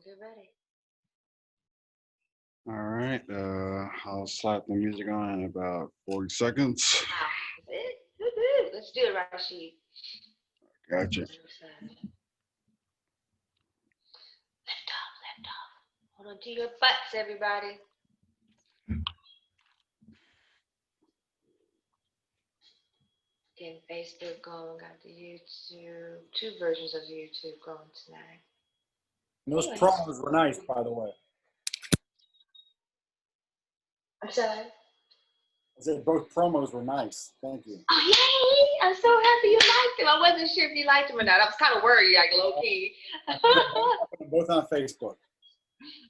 Get ready. All right, I'll slap the music on in about 40 seconds. That's it. Woo-hoo. Let's do it, Rashid. Gotcha. Lift off, lift off. Hold on to your butts, everybody. Getting Facebook going, got the YouTube, 2 versions of YouTube going tonight. And those promos were nice, by the way. I'm sorry. I said both promos were nice. Thank you. Oh, yay! I'm so happy you liked them. I wasn't sure if you liked them or not. I was kind of worried, like low key. Both on Facebook.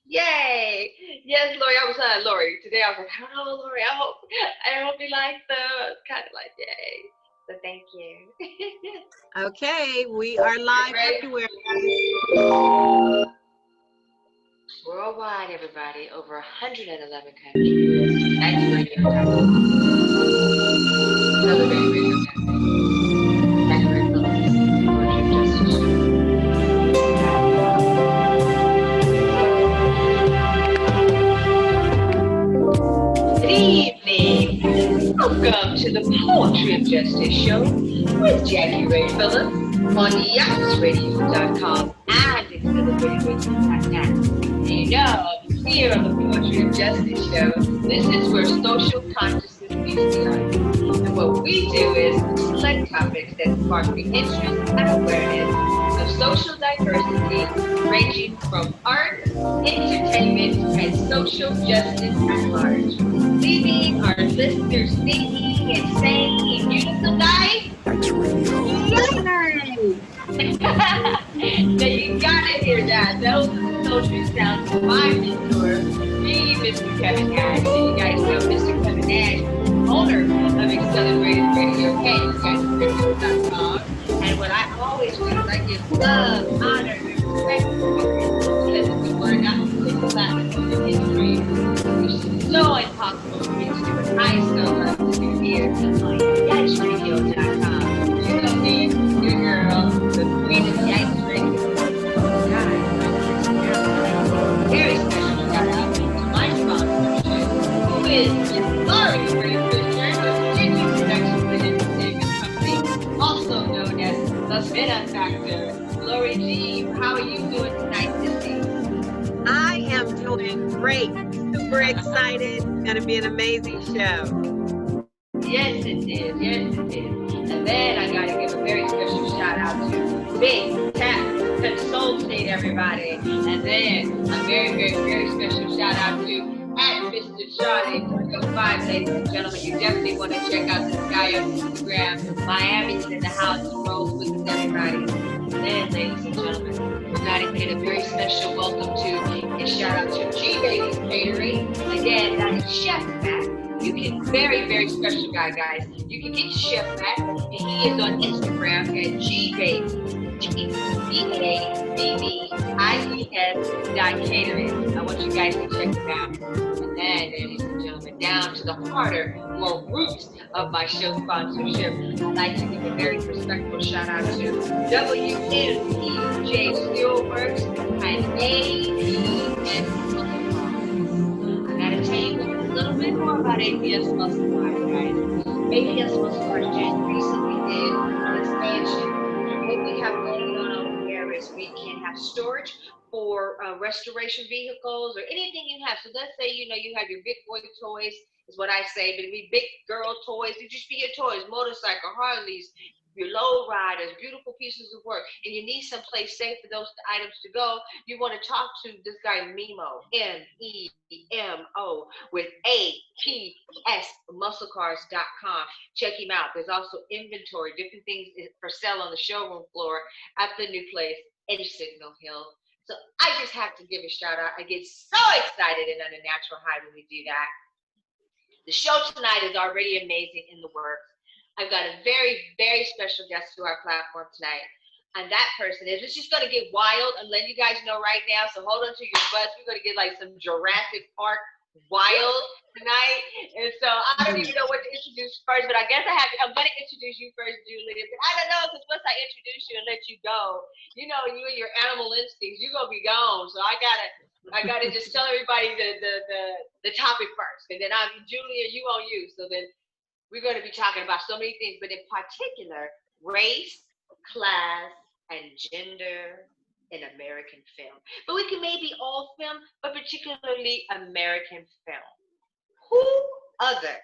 Yay! Yes, Lori. I was Lori. Today I was like, I don't know, Lori. I hope you like them. Kind of like, yay. So thank you. Okay, we are live everywhere. Worldwide, everybody, over 111 countries. JackieRay.com. Celebrating Radio Cafe. JackieRay Phillips. Poetry Justice Show. Good evening. Welcome to the Poetry of Justice Show with JackieRay Phillips on YaksRadio.com and acceleratedradio.net. You know, here on the Poetry of Justice Show, this is where social consciousness meets the arts. And what we do is select topics that spark the interest and awareness of social diversity, ranging from art, entertainment, and social justice at large. Leaving our listeners thinking and saying in unison, guys. Now you gotta hear that. Those are the sultry sounds of my mentor, me, Mr. Kevin Nash. And you guys know Mr. Kevin Nash, owner of Accelerated Radio, JackieRadio.com. And what I always do is I give love, honor, and respect to because if we were not to take the last in history, it's so impossible for me to do what I so love to do here on JackieRadio.com. You know me, your girl, the queen of Jackie Radio. Guys, very special shout out to my sponsorship, who is Miss Lori G, Virginia Productions and Entertainment Company, also known as the Spin-Up Factor. Lori G, how are you doing tonight, Sissy? I am doing great. Super excited. It's going to be an amazing show. Yes, it is. Yes, it is. And then I got to give a very special shout out to Big Tap Consulting, everybody. And then a very, very, very special shout out to Mr. Charlie 305, ladies and gentlemen. You definitely want to check out this guy on Instagram. Miami's in the house and rolls with us, everybody. And then, ladies and gentlemen, we got to get a very special welcome to and shout out to G-Baby's Catering. Again, that is Chef Matt. You can, very, very special guy, guys. You can get Chef Matt, and he is on Instagram at GBaby, GBABBIES.catering. I want you guys to check him out. And then, ladies and gentlemen, down to the harder, more roots of my show sponsorship, I'd like to give a very respectful shout out to WMPJ Steelworks and APS Muscle. I gotta tell you a little bit more about APS Muscle, guys. APS Muscle just recently did an expansion. And what we have going on over here is we can have storage for restoration vehicles or anything you have. So let's say, you know, you have your big boy toys, is what I say, but it'd be big girl toys. It'd just be your toys, motorcycle, Harleys, your low riders, beautiful pieces of work, and you need someplace safe for those items to go. You want to talk to this guy, Memo, M-E-M-O, with A-P-S, musclecars.com. Check him out. There's also inventory, different things for sale on the showroom floor at the new place in Signal Hill. So I just have to give a shout out. I get so excited and on a natural high when we do that. The show tonight is already amazing in the works. I've got a very, very special guest to our platform tonight. And that person is, it's just going to get wild. I'm letting you guys know right now. So hold on to your butts. We're going to get like some Jurassic Park wild tonight. And so I don't even know what to introduce first, but I guess I'm going to introduce you first, Julian. I don't know, because once I introduce you and let you go, you know, you and your animal instincts, you're going to be gone. So I I got to just tell everybody the topic first, and then Julia, you on you. So then we're going to be talking about so many things, but in particular, race, class, and gender in American film. But we can maybe all film, but particularly American film. Who other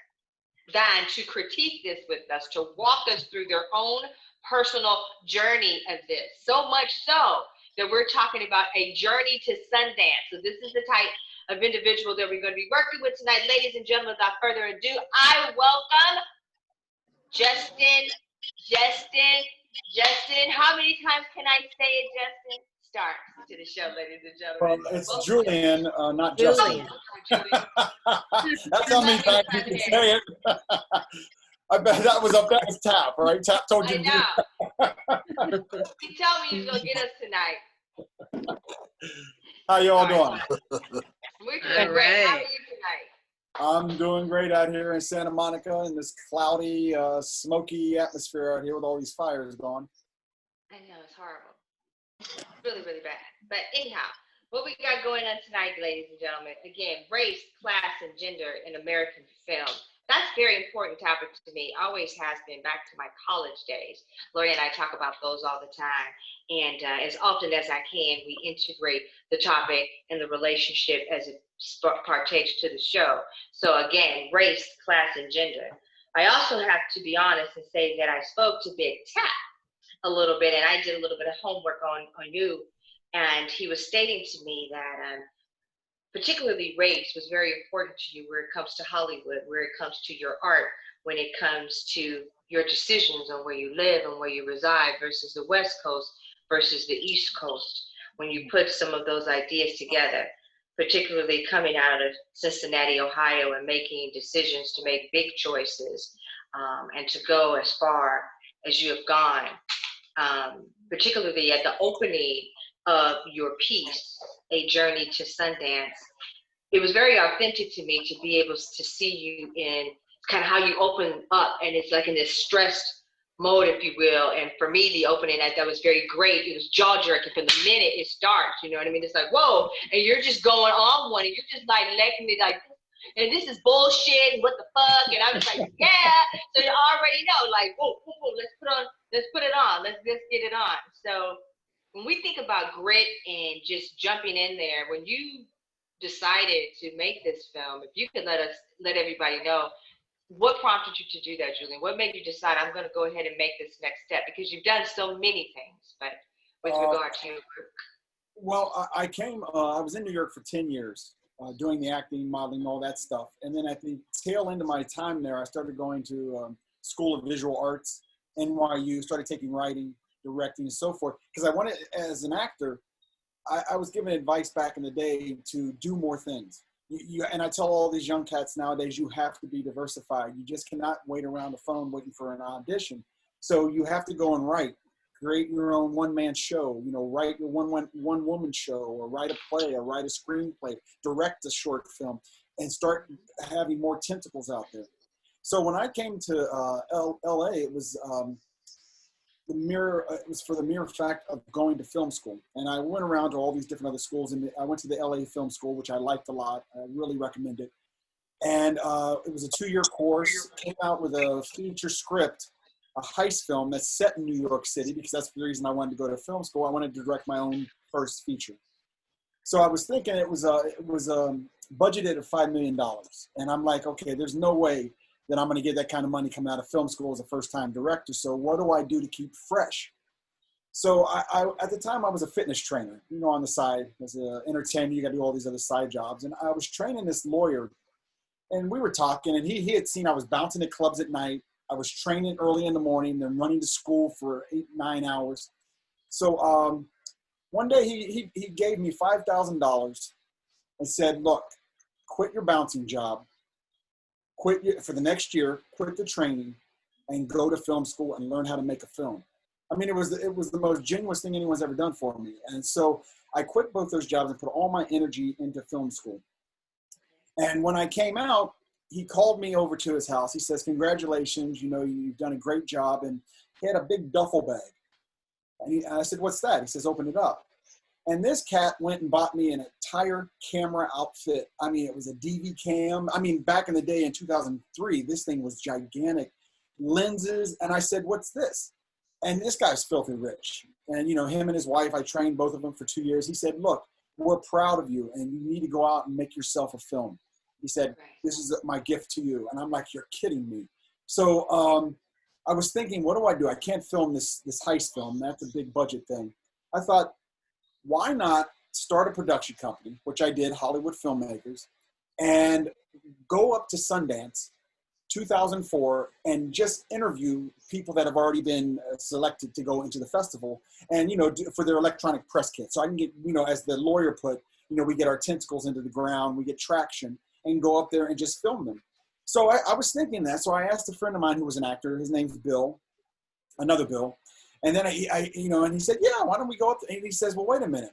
than to critique this with us, to walk us through their own personal journey of this? So much so that we're talking about a journey to Sundance. So this is the type of individual that we're going to be working with tonight. Ladies and gentlemen, without further ado, I welcome Justin. How many times can I say it, Justin? Starks to the show, ladies and gentlemen. Well, it's Julian, not Justin. Julian. That's how many times you can say it. I bet that was Tap, all right? Tap told you. I know. He told me he was going to get us tonight. How you all doing? We're doing great. How are you tonight? I'm doing great out here in Santa Monica in this cloudy, smoky atmosphere out here with all these fires going. I know, it's horrible. Really, really bad. But anyhow, what we got going on tonight, ladies and gentlemen, again, race, class, and gender in American film. That's a very important topic to me, always has been, back to my college days. Lori and I talk about those all the time. And as often as I can, we integrate the topic and the relationship as it partakes to the show. So again, race, class, and gender. I also have to be honest and say that I spoke to Big Tap a little bit, and I did a little bit of homework on you, and he was stating to me that particularly race was very important to you where it comes to Hollywood, where it comes to your art, when it comes to your decisions on where you live and where you reside versus the West Coast versus the East Coast. When you put some of those ideas together, particularly coming out of Cincinnati, Ohio, and making decisions to make big choices and to go as far as you have gone, particularly at the opening of your piece, A Journey to Sundance, it was very authentic to me to be able to see you in kind of how you open up, and it's like in this stressed mode, if you will. And for me, the opening that was very great. It was jaw-jerking from the minute it starts, you know what I mean? It's like, whoa, and you're just going on one, and you're just like letting me like, and this is bullshit, and what the fuck, and I was like, yeah. So you already know, like, whoa, let's put it on, let's get it on. So when we think about grit and just jumping in there, when you decided to make this film, if you could let everybody know, what prompted you to do that, Julian? What made you decide, I'm going to go ahead and make this next step? Because you've done so many things, but with regard to your work. Well, I was in New York for 10 years, doing the acting, modeling, all that stuff. And then at the tail end of my time there, I started going to School of Visual Arts, NYU, started taking writing, directing, and so forth. Because I wanted, as an actor, I was given advice back in the day to do more things. And I tell all these young cats nowadays, you have to be diversified. You just cannot wait around the phone waiting for an audition. So you have to go and write, create your own one-man show, write your one-woman show, or write a play, or write a screenplay, direct a short film, and start having more tentacles out there. So when I came to LA, it was it was for the mere fact of going to film school. And I went around to all these different other schools, and I went to the LA Film School, which I liked a lot. I really recommend it. And it was a 2-year course, came out with a feature script, a heist film that's set in New York City, because that's the reason I wanted to go to film school. I wanted to direct my own first feature. So I was thinking it was budgeted at $5 million. And I'm like, okay, there's no way that I'm going to get that kind of money coming out of film school as a first-time director. So what do I do to keep fresh? So I at the time, I was a fitness trainer, on the side. As an entertainer, you got to do all these other side jobs. And I was training this lawyer, and we were talking, and he had seen I was bouncing at clubs at night. I was training early in the morning, then running to school for 8-9 hours. So one day he gave me $5,000 and said, look, quit your bouncing job. For the next year, quit the training, and go to film school and learn how to make a film. I mean, it was the most genuine thing anyone's ever done for me. And so I quit both those jobs and put all my energy into film school. And when I came out, he called me over to his house. He says, congratulations, you've done a great job. And he had a big duffel bag. And I said, what's that? He says, open it up. And this cat went and bought me an entire camera outfit. I mean, it was a DV cam. I mean, back in the day in 2003, this thing was gigantic. Lenses. And I said, what's this? And this guy's filthy rich. And, you know, him and his wife, I trained both of them for 2 years. He said, look, we're proud of you and you need to go out and make yourself a film. He said, this is my gift to you. And I'm like, you're kidding me. So I was thinking, what do? I can't film this heist film. That's a big budget thing. I thought, why not start a production company, which I did, Hollywood Filmmakers, and go up to Sundance 2004 and just interview people that have already been selected to go into the festival and, you know, for their electronic press kit. So I can get, you know, as the lawyer put, you know, we get our tentacles into the ground, we get traction and go up there and just film them. So I was thinking that. So I asked a friend of mine who was an actor, his name's Bill, another Bill. And then I you know, and he said, yeah, why don't we go up there? And he says, well, wait a minute.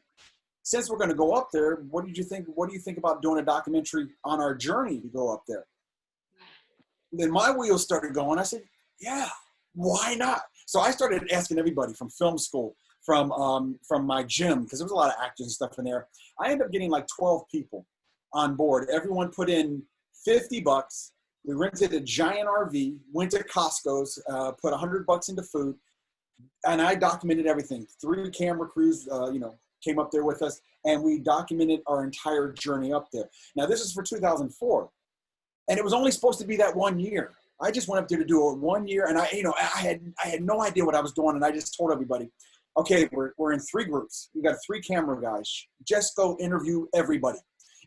Since we're going to go up there, what do you think about doing a documentary on our journey to go up there? Then my wheels started going. I said, yeah, why not? So I started asking everybody from film school, from my gym, because there was a lot of actors and stuff in there. I ended up getting like 12 people on board. Everyone put in $50. We rented a giant RV, went to Costco's, put $100 into food, and I documented everything. 3 camera crews, you know, came up there with us, and we documented our entire journey up there. Now, this is for 2004, and it was only supposed to be that 1 year. I just went up there to do it 1 year, and I had no idea what I was doing, and I just told everybody, okay, we're in 3 groups. We got 3 camera guys. Just go interview everybody.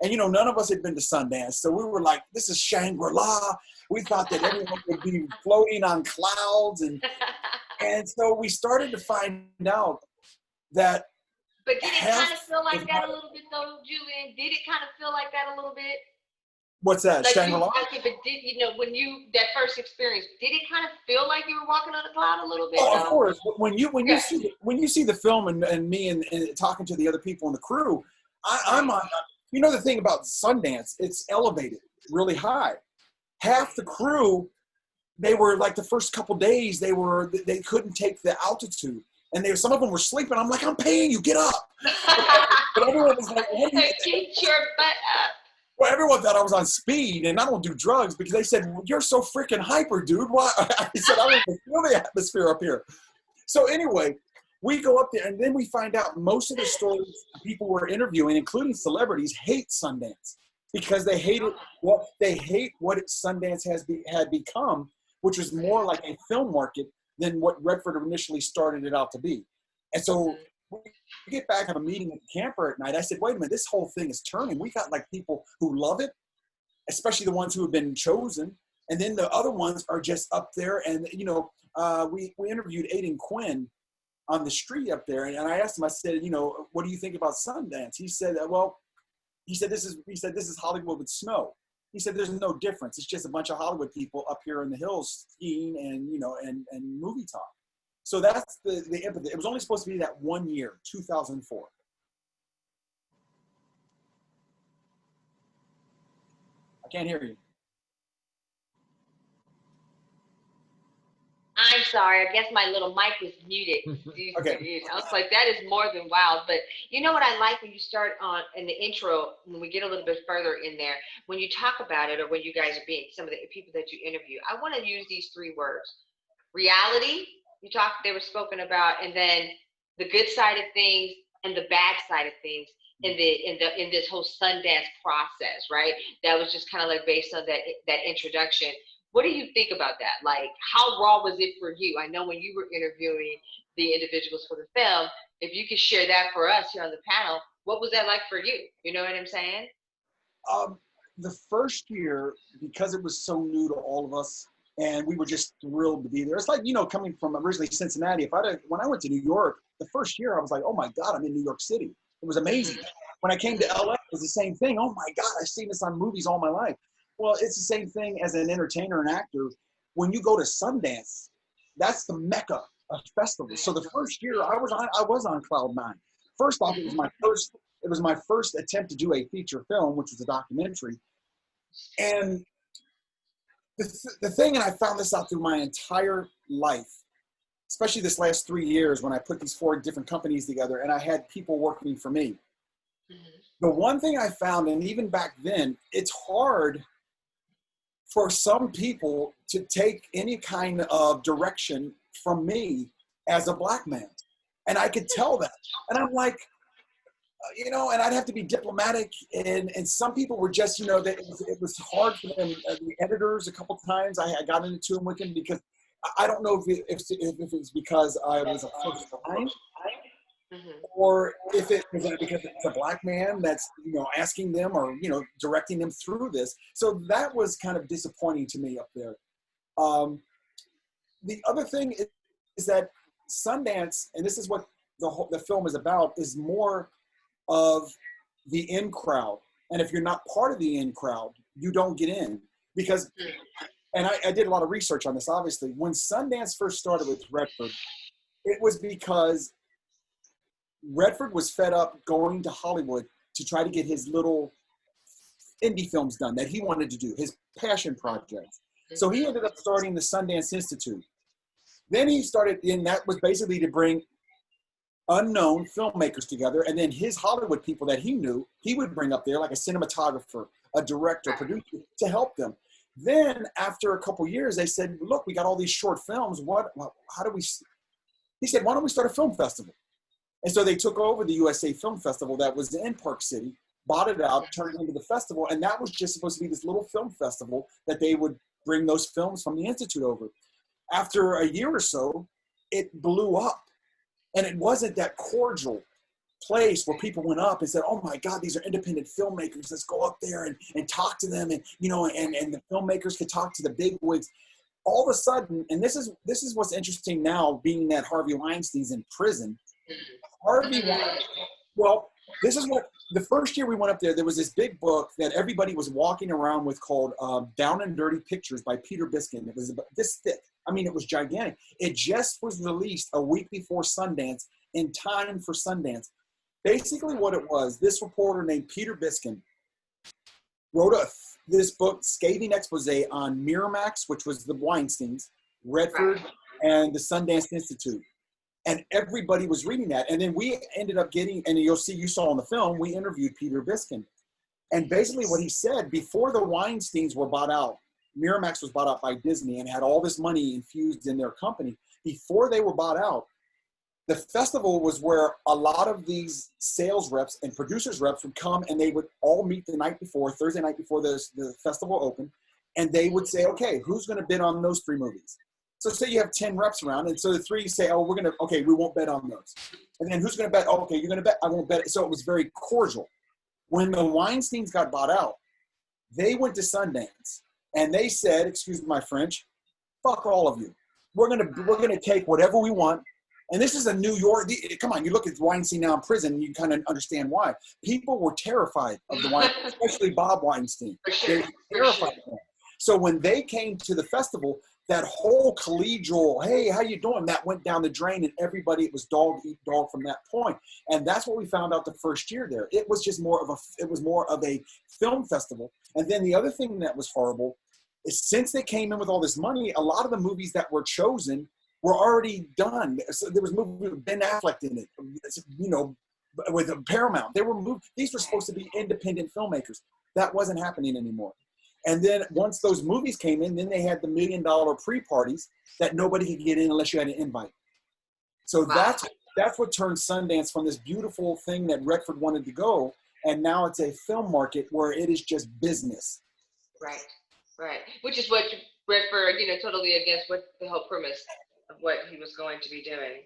And, you know, none of us had been to Sundance, so we were like, this is Shangri-La. We thought that everyone would be floating on clouds, and so we started to find out that. But did it kind of feel like that a little bit, though, Julian? Did it kind of feel like that a little bit? What's that, like Shangri-La? But did, you know, when that first experience, did it kind of feel like you were walking on a cloud a little bit? Oh, of course. When you see the film and me and talking to the other people in the crew, I'm on. You know the thing about Sundance, it's elevated really high. Half the crew, they were like the first couple days, they couldn't take the altitude. And some of them were sleeping. I'm like, I'm paying you, get up. But everyone was like, what do you keep your butt up. Well, everyone thought I was on speed, and I don't do drugs because they said, you're so freaking hyper, dude. Why? I said, I don't even feel the atmosphere up here. So anyway, we go up there, and then we find out most of the stories people were interviewing, including celebrities, hate Sundance because they hate it. Well, they hate what Sundance had become, which was more like a film market than what Redford initially started it out to be. And so we get back, have a meeting at the camper at night. I said, wait a minute, this whole thing is turning. We got like people who love it, especially the ones who have been chosen. And then the other ones are just up there. And, you know, we interviewed Aiden Quinn on the street up there. And I asked him, I said, you know, what do you think about Sundance? He said, this is Hollywood with snow. He said, there's no difference. It's just a bunch of Hollywood people up here in the hills skiing and, you know, and movie talk. So that's the empathy. It was only supposed to be that 1 year, 2004. I can't hear you. I'm sorry. I guess my little mic was muted. Okay. I was like, that is more than wild. But you know what I like when you start on in the intro, when we get a little bit further in there, when you talk about it or when you guys are being some of the people that you interview, I want to use these 3 words. Reality, they were spoken about, and then the good side of things and the bad side of things in this whole Sundance process, right? That was just kind of like based on that introduction. What do you think about that? Like, how raw was it for you? I know when you were interviewing the individuals for the film, if you could share that for us here on the panel, what was that like for you? You know what I'm saying? The first year, because it was so new to all of us, and we were just thrilled to be there. It's like, you know, coming from originally Cincinnati. When I went to New York, the first year I was like, oh my God, I'm in New York City. It was amazing. When I came to LA, it was the same thing. Oh my God, I've seen this on movies all my life. Well, it's the same thing as an entertainer and actor. When you go to Sundance, that's the mecca of festivals. So the first year I was on cloud 9. First off, it was my first attempt to do a feature film, which was a documentary. And the thing, and I found this out through my entire life, especially this last 3 years when I put these 4 different companies together and I had people working for me. The one thing I found, and even back then, it's hard for some people to take any kind of direction from me as a black man. And I could tell that. And I'm like, you know, and I'd have to be diplomatic. And some people were just, you know, that it was hard for them. The editors, a couple of times, I got into them with them because I don't know if it's because I was a first time. Or if it was because it's a black man that's, you know, asking them or, you know, directing them through this. So that was kind of disappointing to me up there. The other thing is that Sundance, and this is what the film is about, is more of the in crowd. And if you're not part of the in crowd, you don't get in. Because, and I did a lot of research on this, obviously. When Sundance first started with Redford, it was because Redford was fed up going to Hollywood to try to get his little indie films done that he wanted to do, his passion projects. So he ended up starting the Sundance Institute. Then he started, and that was basically to bring unknown filmmakers together, and then his Hollywood people that he knew, he would bring up there, like a cinematographer, a director, producer, to help them. Then after a couple years, they said, look, we got all these short films. How do we, he said, why don't we start a film festival? And so they took over the USA Film Festival that was in Park City, bought it out, turned it into the festival, and that was just supposed to be this little film festival that they would bring those films from the Institute over. After a year or so, it blew up. And it wasn't that cordial place where people went up and said, oh my God, these are independent filmmakers. Let's go up there and talk to them. And, you know, and the filmmakers could talk to the big wigs. All of a sudden, and this is what's interesting now, being that Harvey Weinstein's in prison. Harvey Weinstein, well, this is what, the first year we went up there, there was this big book that everybody was walking around with called Down and Dirty Pictures by Peter Biskin. It was about this thick. I mean, it was gigantic. It just was released a week before Sundance, in time for Sundance. Basically what it was, this reporter named Peter Biskin wrote this book, scathing expose on Miramax, which was the Weinsteins, Redford, and the Sundance Institute. And everybody was reading that. And then we ended up getting, and you saw in the film, we interviewed Peter Biskin. And basically what he said, before the Weinsteins were bought out, Miramax was bought out by Disney and had all this money infused in their company. Before they were bought out, the festival was where a lot of these sales reps and producers reps would come, and they would all meet the night before, Thursday night before the festival opened, and they would say, okay, who's going to bid on those 3 movies? So say you have 10 reps around, and so the 3 say, oh, okay, we won't bet on those. And then who's going to bet? Oh, okay, you're going to bet. I won't bet. So it was very cordial. When the Weinsteins got bought out, they went to Sundance, and they said, excuse my French, fuck all of you. We're gonna take whatever we want. And this is a New York, come on, you look at Weinstein now in prison, and you kind of understand why. People were terrified of the Weinstein, especially Bob Weinstein. They were terrified of him. So when they came to the festival, that whole collegial, hey, how you doing? That went down the drain, and everybody, it was dog eat dog from that point. And that's what we found out the first year there. It was just more of a film festival. And then the other thing that was horrible is, since they came in with all this money, a lot of the movies that were chosen were already done. So there was movies with Ben Affleck in it, you know, with Paramount. These were supposed to be independent filmmakers. That wasn't happening anymore. And then once those movies came in, then they had the $1 million pre-parties that nobody could get in unless you had an invite. So that's what turned Sundance from this beautiful thing that Redford wanted to go, and now it's a film market where it is just business. Right. Which is what Redford, you know, totally against what the whole premise of what he was going to be doing.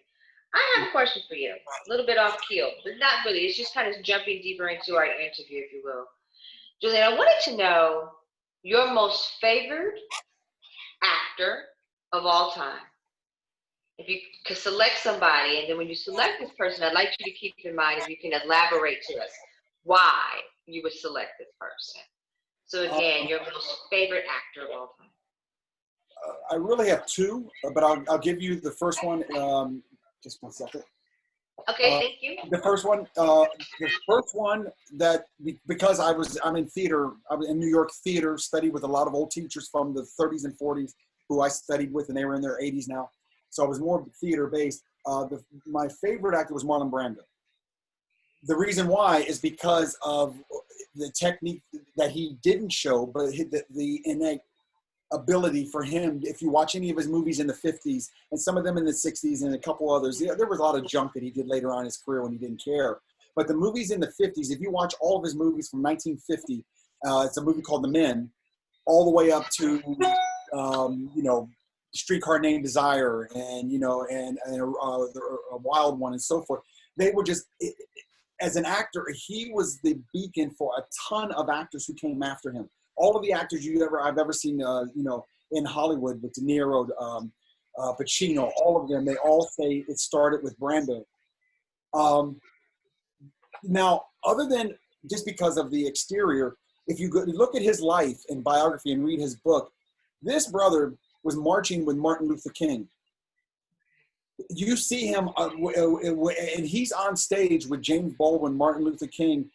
I have a question for you, a little bit off keel, but not really. It's just kind of jumping deeper into our interview, if you will. Julian, I wanted to know your most favored actor of all time. If you could select somebody, and then when you select this person, I'd like you to keep in mind, if you can elaborate to us why you would select this person. So again, your most favorite actor of all time. I really have 2, but I'll give you the first one. Just 1 second. Okay, thank you. The first one that, because I'm in theater, I was in New York theater, studied with a lot of old teachers from the 30s and 40s who I studied with, and they were in their 80s now. So I was more theater based. My favorite actor was Marlon Brando. The reason why is because of the technique that he didn't show, but the innate ability for him. If you watch any of his movies in the 50s and some of them in the 60s and a couple others, there was a lot of junk that he did later on in his career when he didn't care. But the movies in the 50s, if you watch all of his movies from 1950, it's a movie called The Men, all the way up to, Streetcar Named Desire and, and a Wild One and so forth. They were just, as an actor, he was the beacon for a ton of actors who came after him. All of the actors I've ever seen, in Hollywood with De Niro, Pacino, all of them, they all say it started with Brando. Now, other than just because of the exterior, if you look at his life and biography and read his book, this brother was marching with Martin Luther King. You see him, and he's on stage with James Baldwin, Martin Luther King,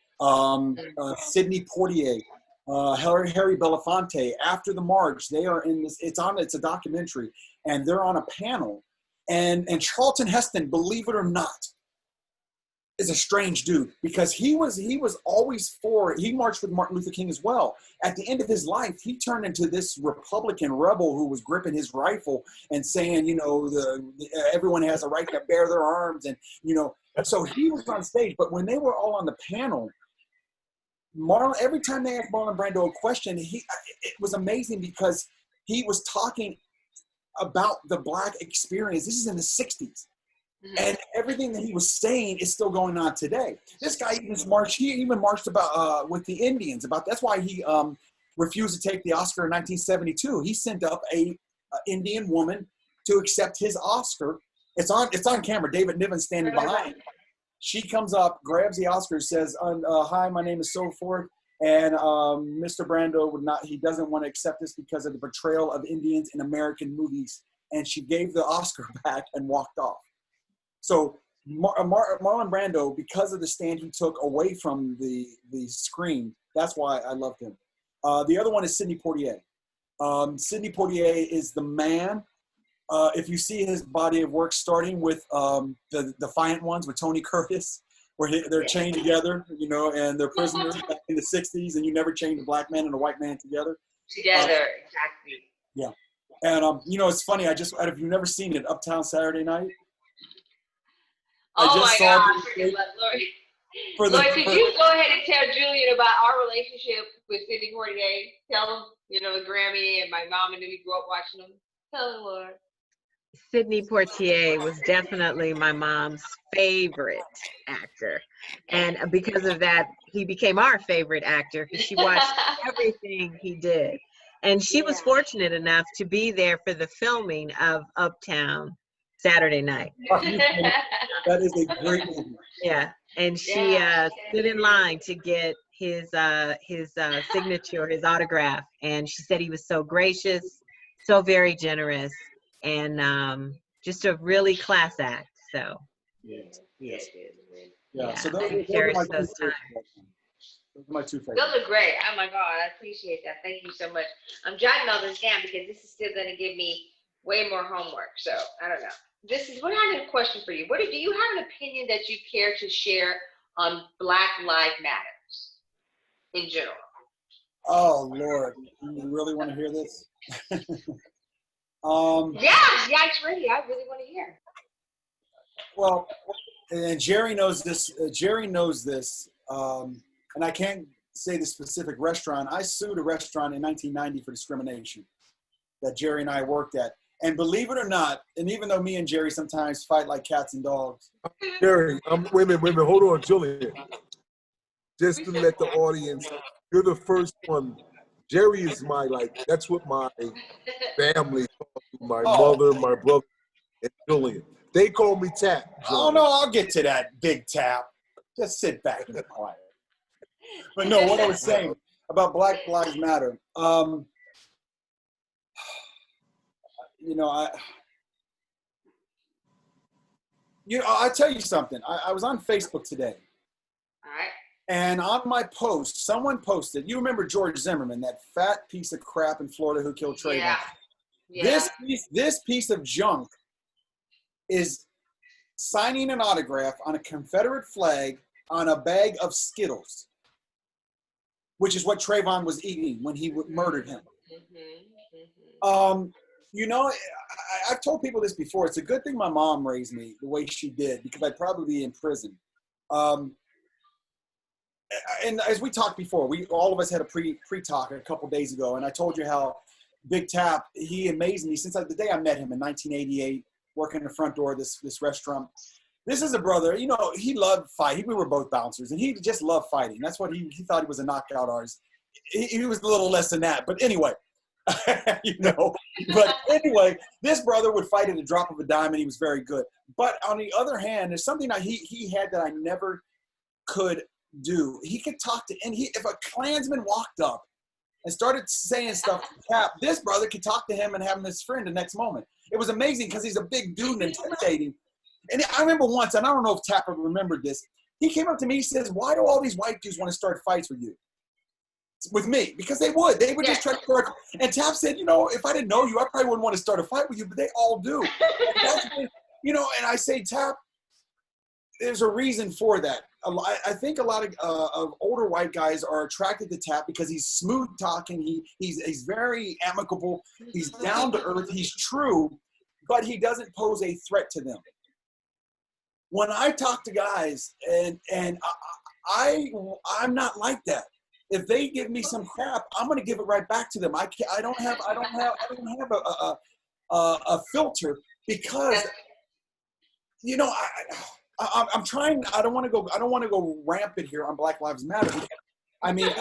Sidney Poitier, Harry Belafonte. After the march, they are in this. It's a documentary, and they're on a panel, and Charlton Heston, believe it or not, is a strange dude because he was always he marched with Martin Luther King as well. At the end of his life, he turned into this Republican rebel who was gripping his rifle and saying, everyone has a right to bear their arms. And, so he was on stage, but when they were all on the panel, every time they asked Marlon Brando a question, it was amazing because he was talking about the Black experience. This is in the 60s. And everything that he was saying is still going on today. This guy even marched about with the Indians. That's why he refused to take the Oscar in 1972. He sent up a Indian woman to accept his Oscar. It's on camera. David Niven standing behind. She comes up, grabs the Oscar, says, "Hi, my name is so forth." And Mr. Brando he doesn't want to accept this because of the portrayal of Indians in American movies. And she gave the Oscar back and walked off. So Marlon Brando, because of the stand he took away from the screen, that's why I loved him. The other one is Sidney Poitier. Sidney Poitier is the man. If you see his body of work, starting with the Defiant Ones with Tony Curtis, where they're chained together, and they're prisoners back in the 60s, and you never chained a black man and a white man together. Exactly. Yeah. And, it's funny, if you've never seen it, Uptown Saturday Night, Oh my gosh, Lori, could you go ahead and tell Julian about our relationship with Sidney Poitier? Tell him, the Grammy and my mom and we grew up watching him. Tell him, Lori. Sidney Poitier was definitely my mom's favorite actor. And because of that, he became our favorite actor because she watched everything he did. And she was fortunate enough to be there for the filming of Uptown Saturday Night. That is a great movie. Yeah, and she stood in line to get his signature, his autograph, and she said he was so gracious, so very generous, and just a really class act. So yes. Yeah, So I cherish those times. Those are my two favorites. Those are great. Oh my God, I appreciate that. Thank you so much. I'm jotting all this down because this is still going to give me way more homework. So I don't know. What I have a question for you. Do you have an opinion that you care to share on Black Lives Matters in general? Oh Lord, you really want to hear this? Yeah, it's ready. I really want to hear. Well, and Jerry knows this. And I can't say the specific restaurant. I sued a restaurant in 1990 for discrimination that Jerry and I worked at. And believe it or not, and even though me and Jerry sometimes fight like cats and dogs. Jerry, wait a minute, hold on, Julian. Just to let the audience, you're the first one. Jerry is that's what my family calls me, my mother, my brother, and Julian. They call me Tap. Julian. Oh no, I'll get to that, Big Tap. Just sit back and be quiet. But no, what I was saying about Black Lives Matter. I tell you something. I was on Facebook today. All right. And on my post, someone posted, you remember George Zimmerman, that fat piece of crap in Florida who killed Trayvon. Yeah. This piece of junk is signing an autograph on a Confederate flag on a bag of Skittles, which is what Trayvon was eating when he murdered him. You know, I've told people this before. It's a good thing my mom raised me the way she did, because I'd probably be in prison. And as we talked before, all of us had a pre-talk a couple days ago, and I told you how Big Tap, he amazed me since the day I met him in 1988, working the front door of this restaurant. This is a brother, you know, he loved fighting. We were both bouncers, and he just loved fighting. That's what he thought he was a knockout artist. He was a little less than that, but anyway, you know. But anyway, this brother would fight at a drop of a dime, and he was very good. But on the other hand, there's something that he had that I never could do. He could talk to, and if a Klansman walked up and started saying stuff to Tap, this brother could talk to him and have him as friend the next moment. It was amazing because he's a big dude and intimidating. And I remember once, and I don't know if Tapper remembered this, he came up to me, he says, why do all these white dudes want to start fights with you? With me? Because they would just try to start. And Tap said, you know, if I didn't know you, I probably wouldn't want to start a fight with you, but they all do. You know, and I say, Tap, there's a reason for that. I think a lot of older white guys are attracted to Tap because he's smooth talking. He's very amicable. He's down to earth. He's true, but he doesn't pose a threat to them. When I talk to guys, and I'm not like that. If they give me some crap, I'm going to give it right back to them. I don't have a filter, because you know I'm trying. I don't want to go rampant here on Black Lives Matter. I mean,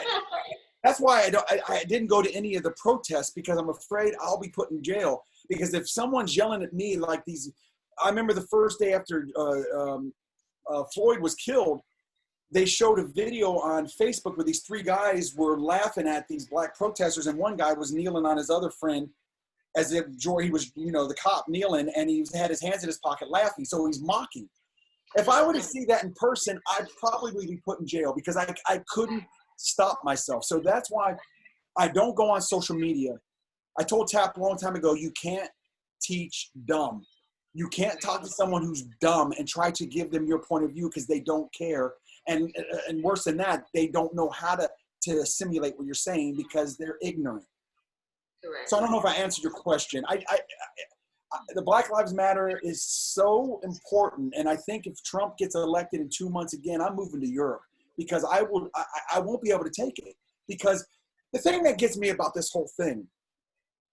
that's why I didn't go to any of the protests, because I'm afraid I'll be put in jail. Because if someone's yelling at me like these, I remember the first day after Floyd was killed, they showed a video on Facebook where these three guys were laughing at these black protesters, and one guy was kneeling on his other friend as if he was, you know, the cop kneeling, and he had his hands in his pocket laughing. So he's mocking. If I were to see that in person, I'd probably be put in jail, because I couldn't stop myself. So that's why I don't go on social media. I told Tap a long time ago, you can't teach dumb. You can't talk to someone who's dumb and try to give them your point of view, because they don't care. And worse than that, they don't know how to assimilate what you're saying, because they're ignorant. Correct. So I don't know if I answered your question. The Black Lives Matter is so important. And I think if Trump gets elected in 2 months again, I'm moving to Europe, because I won't be able to take it. Because the thing that gets me about this whole thing,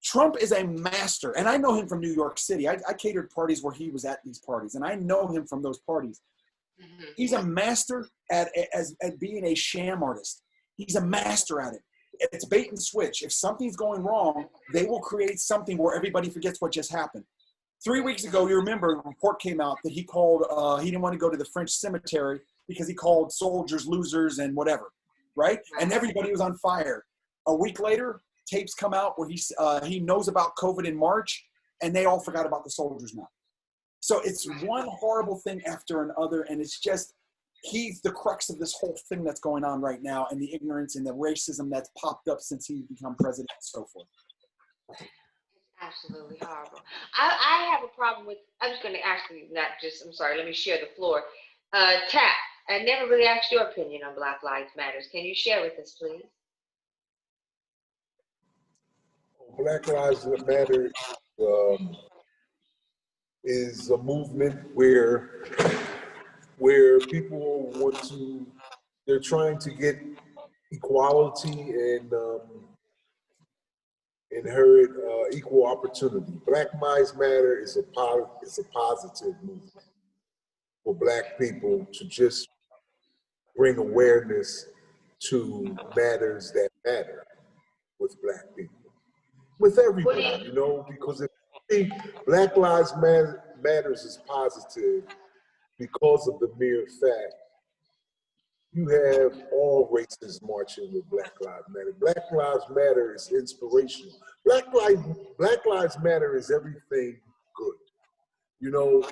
Trump is a master, and I know him from New York City. I catered parties where he was at these parties, and I know him from those parties. Mm-hmm. He's a master at being a sham artist. He's a master at it. It's bait and switch. If something's going wrong, they will create something where everybody forgets what just happened. 3 weeks ago, you remember, a report came out that he called, he didn't want to go to the French cemetery because he called soldiers losers and whatever, right? And everybody was on fire. A week later, tapes come out where he knows about COVID in March, and they all forgot about the soldiers now. So it's one horrible thing after another, and it's just, he's the crux of this whole thing that's going on right now, and the ignorance and the racism that's popped up since he's become president and so forth. It's absolutely horrible. I have a problem with, I'm just going to actually I'm sorry, let me share the floor. Tap, I never really asked your opinion on Black Lives Matters. Can you share with us, please? Black Lives Matter is a movement where people they're trying to get equality and inherit equal opportunity. Black Lives Matter is a positive movement for Black people to just bring awareness to matters that matter with Black people. With everybody, you know, because if you think Black Lives Matters is positive because of the mere fact you have all races marching with Black Lives Matter. Black Lives Matter is inspirational. Black Lives Matter is everything good. You know,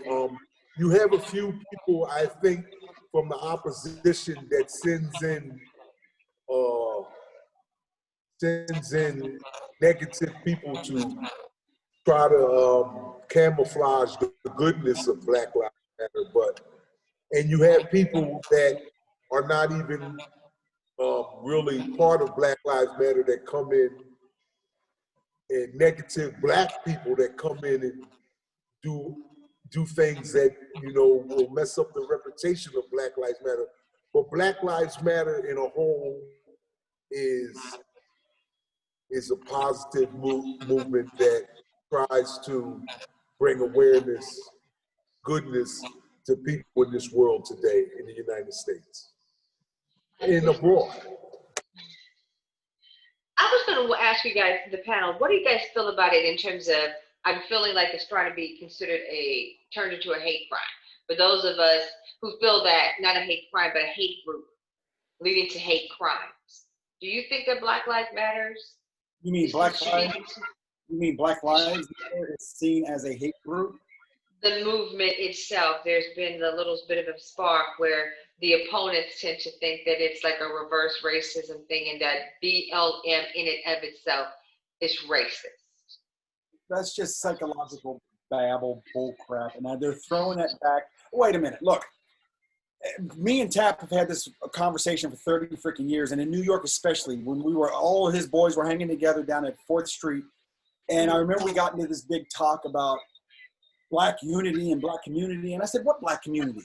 you have a few people, I think, from the opposition that sends in negative people to try to camouflage the goodness of Black Lives Matter, and you have people that are not even really part of Black Lives Matter that come in, and negative Black people that come in and do things that, you know, will mess up the reputation of Black Lives Matter. But Black Lives Matter in a whole is a positive movement that tries to bring awareness, goodness to people in this world today in the United States and abroad. I was going to ask you guys, the panel, what do you guys feel about it in terms of, I'm feeling like it's trying to be considered turned into a hate crime. For those of us who feel that, not a hate crime, but a hate group leading to hate crimes. Do you think that Black Lives Matters? You mean Black Lives? You mean Black Lives Matter is seen as a hate group? The movement itself, there's been a little bit of a spark where the opponents tend to think that it's like a reverse racism thing and that BLM in and of itself is racist. That's just psychological babble, bull crap. And now they're throwing it back. Wait a minute, look. Me and Tap have had this conversation for 30 freaking years, and in New York especially, when we were, all of his boys were hanging together down at 4th Street, and I remember we got into this big talk about Black unity and Black community, and I said, what Black community?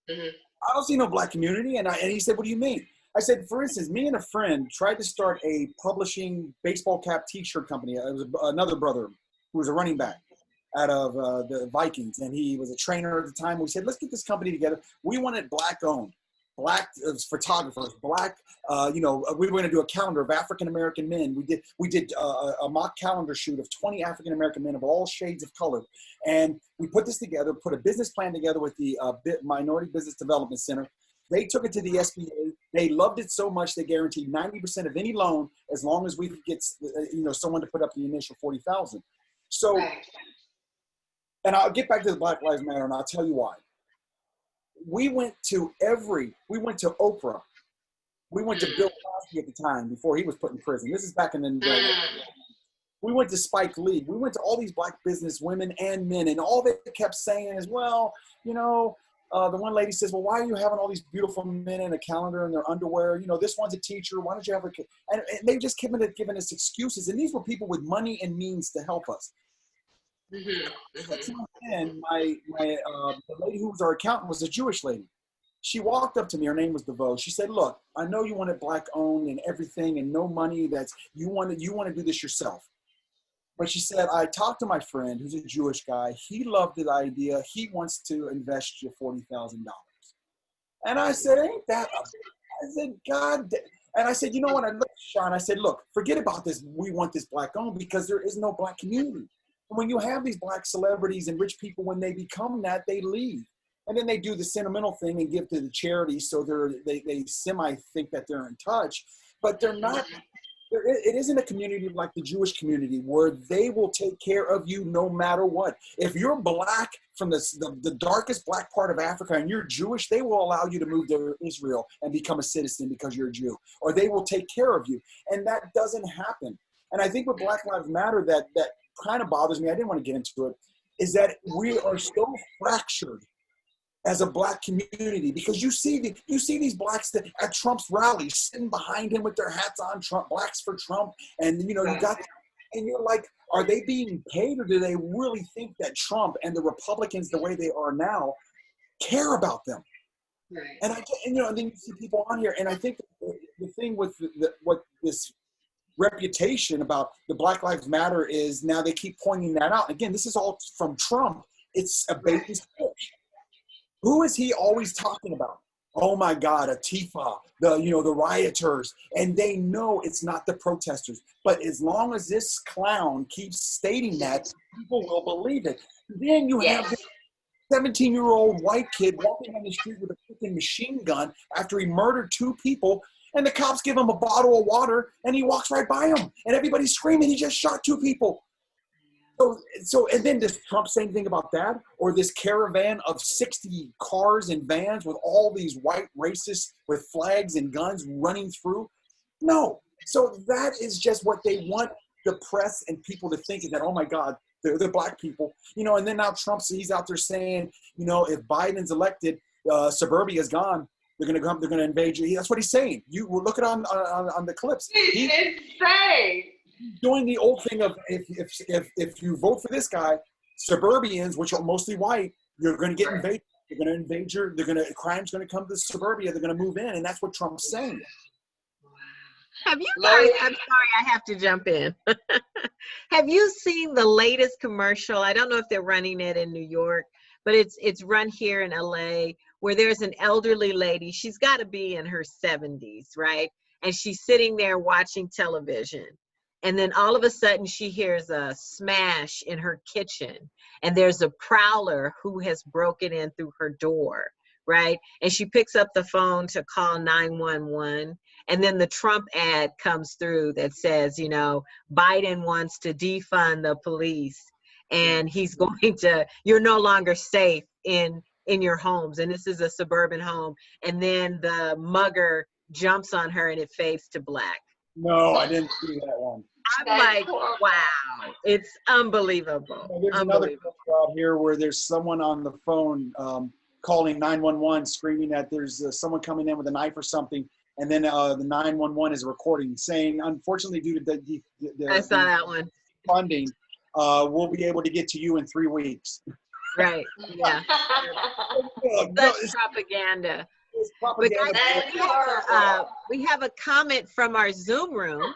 Mm-hmm. I don't see no Black community, and he said, what do you mean? I said, for instance, me and a friend tried to start a publishing baseball cap t-shirt company. It was another brother who was a running back out of the Vikings, and he was a trainer at the time. We said, let's get this company together. We wanted Black owned, Black photographers, Black, we were going to do a calendar of African-American men. We did a mock calendar shoot of 20 African-American men of all shades of color. And we put this together, put a business plan together with the Minority Business Development Center. They took it to the SBA. They loved it so much they guaranteed 90% of any loan as long as we could get someone to put up the initial $40,000. So. Right. And I'll get back to the Black Lives Matter, and I'll tell you why. We went to Oprah. We went to Bill Cosby at the time before he was put in prison. This is back in the we went to Spike Lee. We went to all these Black business women and men, and all they kept saying is, well, the one lady says, well, why are you having all these beautiful men in a calendar in their underwear? This one's a teacher. Why don't you have a kid? And they've just given us excuses. And these were people with money and means to help us. And the lady who was our accountant was a Jewish lady. She walked up to me. Her name was DeVoe. She said, "Look, I know you want it Black owned and everything, and no money. You want to do this yourself." But she said, "I talked to my friend who's a Jewish guy. He loved the idea. He wants to invest you $40,000." And I said, "Ain't that?" I said, "God." And I said, "You know what?" I looked at Sean. I said, "Look, forget about this. We want this Black owned because there is no Black community." When you have these Black celebrities and rich people, when they become that, they leave. And then they do the sentimental thing and give to the charity, so they semi think that they're in touch, but they're not. It isn't a community like the Jewish community where they will take care of you no matter what. If you're Black from the darkest Black part of Africa and you're Jewish, they will allow you to move to Israel and become a citizen because you're a Jew, or they will take care of you. And that doesn't happen. And I think with Black Lives Matter, that kind of bothers me, I didn't want to get into it, is that we are so fractured as a Black community, because you see these Blacks at Trump's rallies sitting behind him with their hats on, Trump, Blacks for Trump, and you got, and you're like, are they being paid, or do they really think that Trump and the Republicans, the way they are now, care about them? Right. And and then you see people on here, and I think the thing with what this reputation about the Black Lives Matter is, now they keep pointing that out. Again, this is all from Trump. It's a bait and switch. Who is he always talking about? Oh my God, Antifa, the rioters, and they know it's not the protesters. But as long as this clown keeps stating that, people will believe it. Then you have this 17-year-old white kid walking on the street with a freaking machine gun after he murdered 2 people. And the cops give him a bottle of water, and he walks right by him, and everybody's screaming, he just shot 2 people. So, and then does Trump say anything about that? Or this caravan of 60 cars and vans with all these white racists with flags and guns running through? No. So that is just what they want the press and people to think, is that, oh my God, They're black people, you know. And then now he's out there saying, you know, if Biden's elected, suburbia is gone. They're gonna come. They're gonna invade you. That's what he's saying. You look at on the clips. He's insane. Doing the old thing of if you vote for this guy, suburbians, which are mostly white, you're gonna get invaded. They're gonna invade crime's gonna come to suburbia. They're gonna move in, and that's what Trump's saying. Have you guys, I'm sorry, I have to jump in. Have you seen the latest commercial? I don't know if they're running it in New York, but it's run here in LA, where there's an elderly lady. She's got to be in her 70s, right? And she's sitting there watching television. And then all of a sudden she hears a smash in her kitchen. And there's a prowler who has broken in through her door, right? And she picks up the phone to call 911. And then the Trump ad comes through that says, you know, Biden wants to defund the police. And he's going to, you're no longer safe in your homes. And this is a suburban home. And then the mugger jumps on her and it fades to black. No, I didn't see that one. I'm like, wow, it's unbelievable. There's another clip out here where there's someone on the phone calling 911, screaming that there's someone coming in with a knife or something. And then the 911 is recording, saying, unfortunately, due to the I saw that one. Funding, we'll be able to get to you in 3 weeks. Right. Yeah. That's propaganda. But guys, we have a comment from our Zoom room,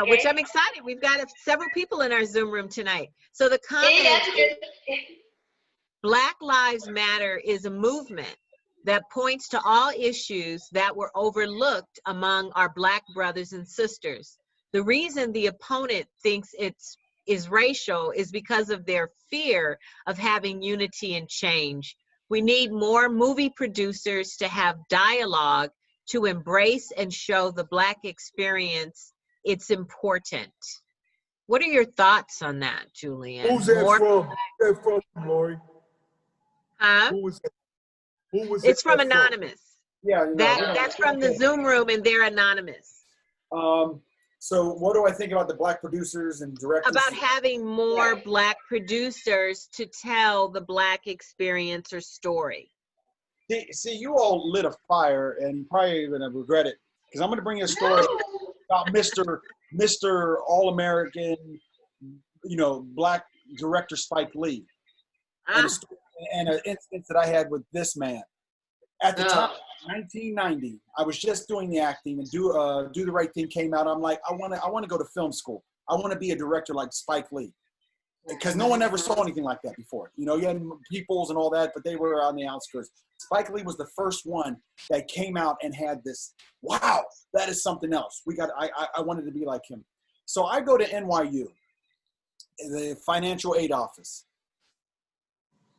which I'm excited. We've got several people in our Zoom room tonight. So the comment is, Black Lives Matter is a movement that points to all issues that were overlooked among our Black brothers and sisters. The reason the opponent thinks is racial is because of their fear of having unity and change. We need more movie producers to have dialogue to embrace and show the Black experience. It's important. What are your thoughts on that, Julian? Who's that from? Who's that from, Lori? Huh? Who was that? Who was It's from that Anonymous. Yeah. That's from the Zoom room, and they're anonymous. So what do I think about the Black producers and directors? About having more Black producers to tell the Black experience or story. See, you all lit a fire, and you're probably going to regret it, because I'm going to bring you a story about Mr. All-American, you know, Black director Spike Lee. And an instance that I had with this man. At the time, 1990, I was just doing the acting, and Do the Right Thing came out. I'm like, I want to go to film school. I want to be a director like Spike Lee, because no one ever saw anything like that before. You know, you had Peoples and all that, but they were on the outskirts. Spike Lee was the first one that came out and had this. Wow, that is something else. I wanted to be like him. So I go to NYU, the financial aid office.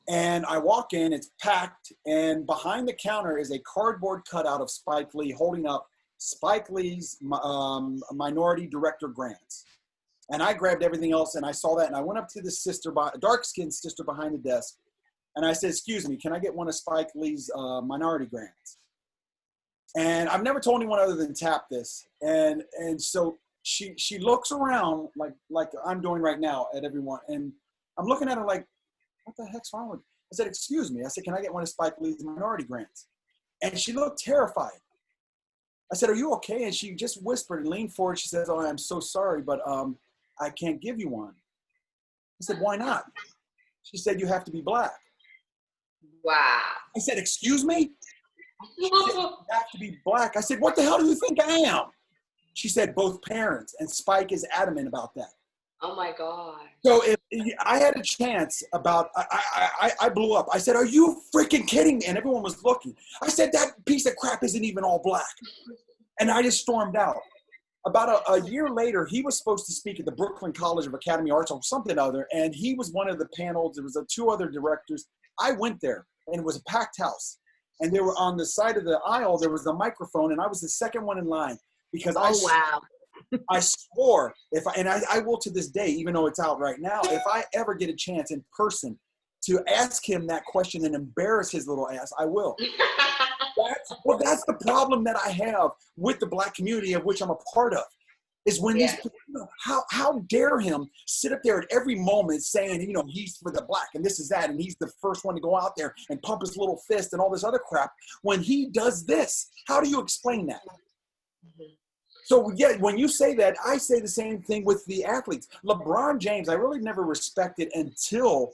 And I walk in, it's packed, and behind the counter is a cardboard cutout of Spike Lee holding up Spike Lee's minority director grants. And I grabbed everything else, and I saw that, and I went up to the dark-skinned sister behind the desk, and I said, excuse me, can I get one of Spike Lee's minority grants? And I've never told anyone other than Tap this. And so she looks around like I'm doing right now at everyone, and I'm looking at her like, what the heck's wrong with you? I said, excuse me. I said, can I get one of Spike Lee's minority grants? And she looked terrified. I said, are you okay? And she just whispered and leaned forward. She says, oh, I'm so sorry, but I can't give you one. I said, why not? She said, you have to be Black. Wow. I said, excuse me? She said, you have to be Black. I said, what the hell do you think I am? She said, both parents. And Spike is adamant about that. Oh my God. So if I had a chance I blew up. I said, are you freaking kidding me? And everyone was looking. I said, that piece of crap isn't even all Black. And I just stormed out. About a year later, he was supposed to speak at the Brooklyn College of Academy Arts or something other. And he was one of the panels. There was 2 other directors. I went there, and it was a packed house. And they were on the side of the aisle. There was the microphone, and I was the second one in line because I swore I will to this day, even though it's out right now, if I ever get a chance in person to ask him that question and embarrass his little ass, I will. That's the problem that I have with the Black community, of which I'm a part of. is when these people, how dare him sit up there at every moment saying, he's for the black and this is that, and he's the first one to go out there and pump his little fist and all this other crap when he does this. How do you explain that? So yeah, when you say that, I say the same thing with the athletes. LeBron James, I really never respected until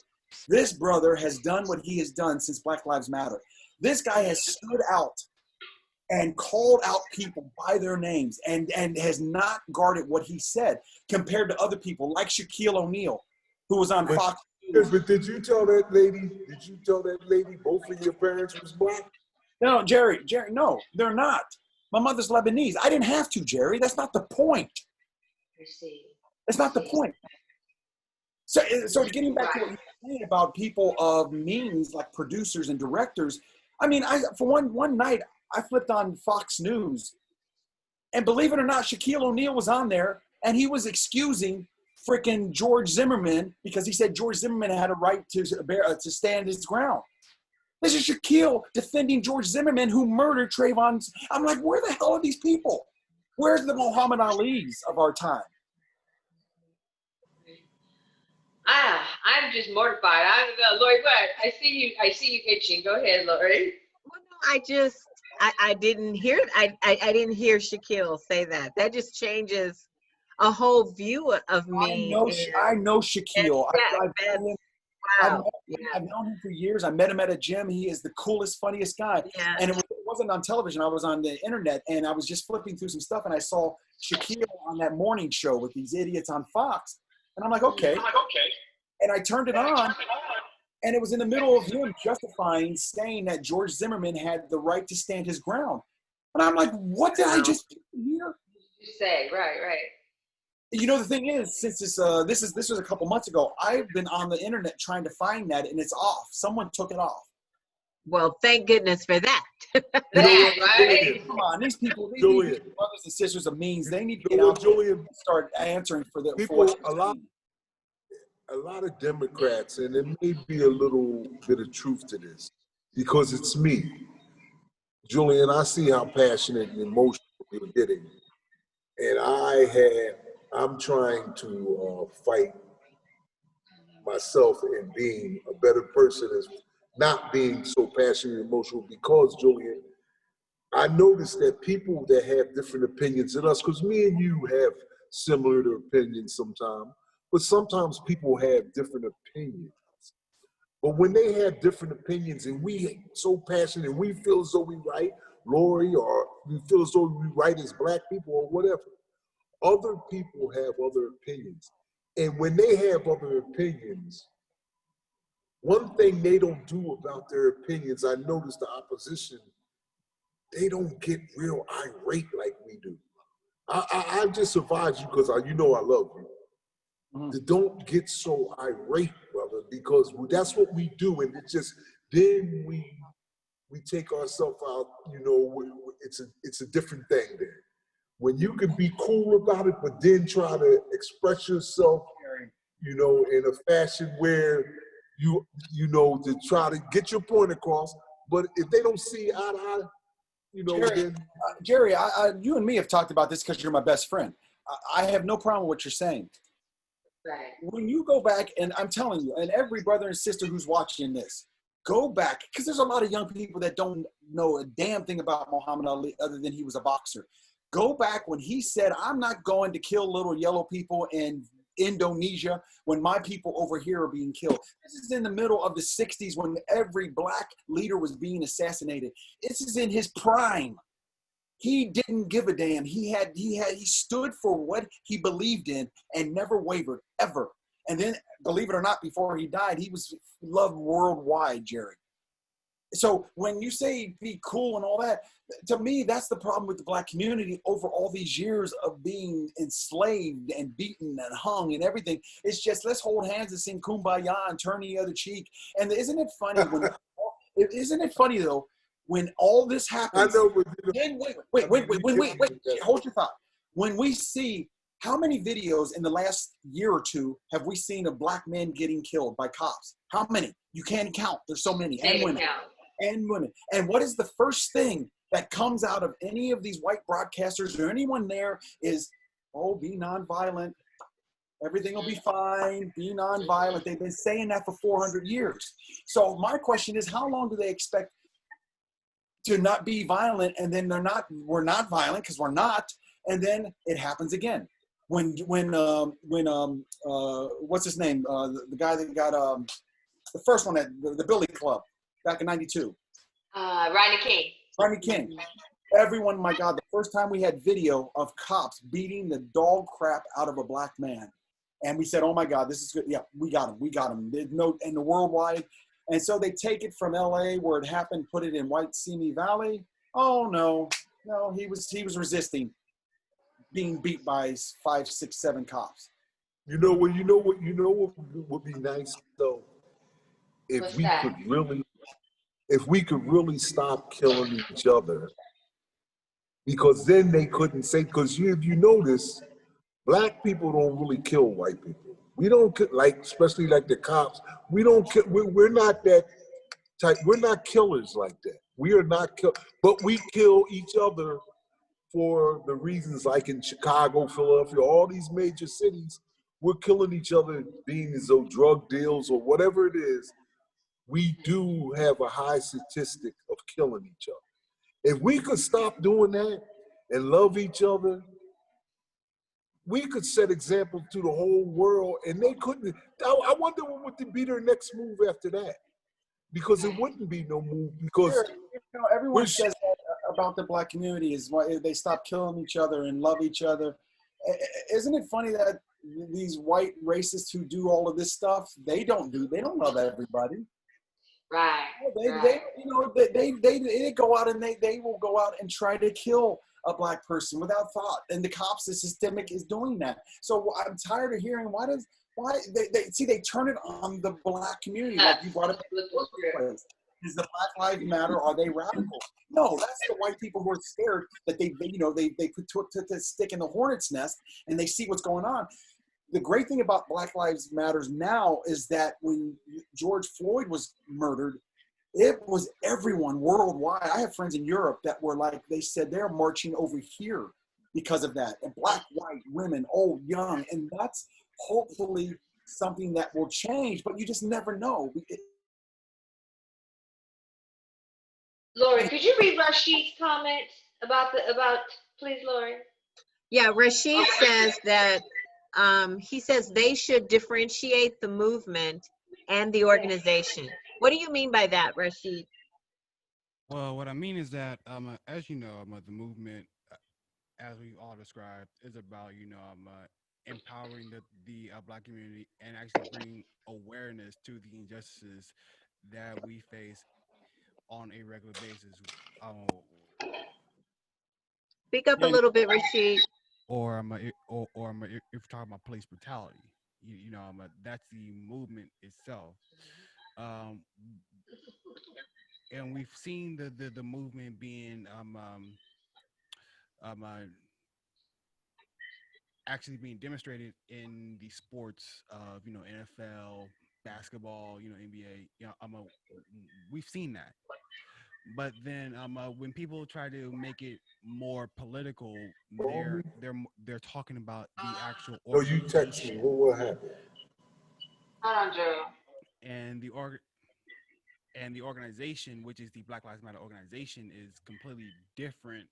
this brother has done what he has done since Black Lives Matter. This guy has stood out and called out people by their names and has not guarded what he said compared to other people like Shaquille O'Neal, who was on Fox. But did you tell that lady both of your parents was black? No, Jerry, no, they're not. My mother's Lebanese. I didn't have to, Jerry. That's not the point. I see. That's not the point. So getting back to what you're saying about people of means like producers and directors, I mean, for one night, I flipped on Fox News, and believe it or not, Shaquille O'Neal was on there, and he was excusing freaking George Zimmerman because he said George Zimmerman had a right to stand his ground. This is Shaquille defending George Zimmerman who murdered Trayvon. I'm like, where the hell are these people? Where's the Muhammad Ali's of our time? I'm just mortified. Lori, what? I see you itching. Go ahead, Lori. Well, no, I didn't hear I didn't hear Shaquille say that. That just changes a whole view of me. I know Shaquille. Wow. I've known him for years. I met him at a gym. He is the coolest, funniest guy. Yeah. And it wasn't on television. I was on the internet, and I was just flipping through some stuff, and I saw Shaquille on that morning show with these idiots on Fox. And I'm like, okay. And I turned it on, and it was in the middle of him justifying, saying that George Zimmerman had the right to stand his ground. And I'm like, what did I just hear? You say, right. The thing is, since this was a couple months ago, I've been on the internet trying to find that, and it's off. Someone took it off. Well, thank goodness for that. Right? Come on, these people, brothers and sisters of means, they need to get out there and start answering for the people. A lot of Democrats, and there may be a little bit of truth to this, because it's me, Julian. I see how passionate and emotional you're getting, and I'm trying to fight myself in being a better person, as not being so passionate and emotional, because, Julian, I noticed that people that have different opinions than us, because me and you have similar opinions sometimes, but sometimes people have different opinions. But when they have different opinions and we so passionate and we feel as though we right, Lori, or we feel as though we right as black people or whatever, other people have other opinions. And when they have other opinions, one thing they don't do about their opinions, I notice the opposition, they don't get real irate like we do. I just advise you, because I love you. Don't get so irate, brother, because that's what we do, and it's just then we take ourselves out. It's a different thing there. When you can be cool about it, but then try to express yourself, in a fashion where to try to get your point across. But if they don't see eye to eye, Jerry, you and me have talked about this because you're my best friend. I have no problem with what you're saying. Right. When you go back, and I'm telling you, and every brother and sister who's watching this, go back, because there's a lot of young people that don't know a damn thing about Muhammad Ali other than he was a boxer. Go back when he said, I'm not going to kill little yellow people in Indonesia when my people over here are being killed. This is in the middle of the 60s when every black leader was being assassinated. This is in his prime. He didn't give a damn. He stood for what he believed in and never wavered, ever. And then, believe it or not, before he died, he was loved worldwide, Jerry. So when you say be cool and all that, to me, that's the problem with the black community over all these years of being enslaved and beaten and hung and everything. It's just, let's hold hands and sing Kumbaya and turn the other cheek. And isn't it funny though, when all this happens? I know, but wait, hold your thought. When we see, how many videos in the last year or two have we seen of black men getting killed by cops? How many? You can't count. There's so many. And women. And what is the first thing that comes out of any of these white broadcasters or anyone there is, Oh, be nonviolent. Everything will be fine. Be nonviolent. They've been saying that for 400 years. So my question is, how long do they expect to not be violent? And then we're not violent because we're not. And then it happens again. When what's his name? The guy that got the first one at the Billy Club back in '92. Rodney King. Rodney King. Everyone, my God, the first time we had video of cops beating the dog crap out of a black man. And we said, oh my God, this is good. Yeah, we got him. There's no, in the worldwide. And so they take it from LA where it happened, put it in White Simi Valley. Oh no, he was resisting being beat by 5, 6, 7 cops. You know what would be nice though? If we could really stop killing each other. Because then they couldn't say, because if you notice, black people don't really kill white people. We don't, especially like the cops, we don't kill, we're not that type, we're not killers like that. We are not but we kill each other for the reasons like in Chicago, Philadelphia, all these major cities, we're killing each other, being as though drug deals or whatever it is. We do have a high statistic of killing each other. If we could stop doing that and love each other, we could set example to the whole world, and they couldn't. I wonder what would be their next move after that, because it wouldn't be no move. Because everyone says that about the black community is why they stop killing each other and love each other. Isn't it funny that these white racists who do all of this stuff, they don't love everybody. Right. They go out and they will go out and try to kill a black person without thought, and the cops, the systemic is doing that. So I'm tired of hearing why they turn it on the black community. Like you brought up in the first place. Is the Black Lives Matter? Are they radical? No, that's the white people who are scared that they put the stick in the hornet's nest and they see what's going on. The great thing about Black Lives Matters now is that when George Floyd was murdered, it was everyone worldwide. I have friends in Europe that were like, they said they're marching over here because of that. And black, white, women, old, young. And that's hopefully something that will change, but you just never know. Lori, could you read Rashid's comment about please, Lori? Yeah, Rashid says that he says they should differentiate the movement and the organization. What do you mean by that, Rashid? Well, what I mean is that, as you know, the movement, as we all described, is about empowering the black community and actually bringing awareness to the injustices that we face on a regular basis. Speak up a little bit, Rashid. Or if you're talking about police brutality, that's the movement itself. And we've seen the movement being actually being demonstrated in the sports of NFL, basketball, NBA. We've seen that. But then when people try to make it more political, they're talking about the actual you text me. What happened? Hold on, Joe. And the organization, which is the Black Lives Matter organization, is completely different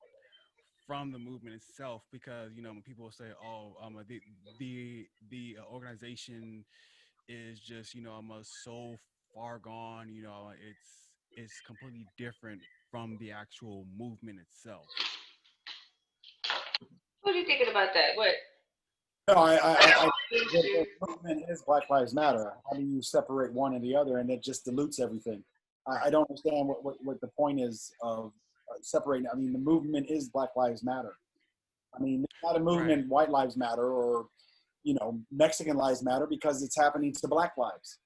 from the movement itself, because when people say, "Oh, the organization is just so far gone," it's completely different from the actual movement itself. What are you thinking about that? What? No, the movement is Black Lives Matter. How do you separate one and the other, and it just dilutes everything? I don't understand what the point is of separating. I mean, the movement is Black Lives Matter. I mean, it's not a movement, right. White Lives Matter, or Mexican Lives Matter, because it's happening to Black lives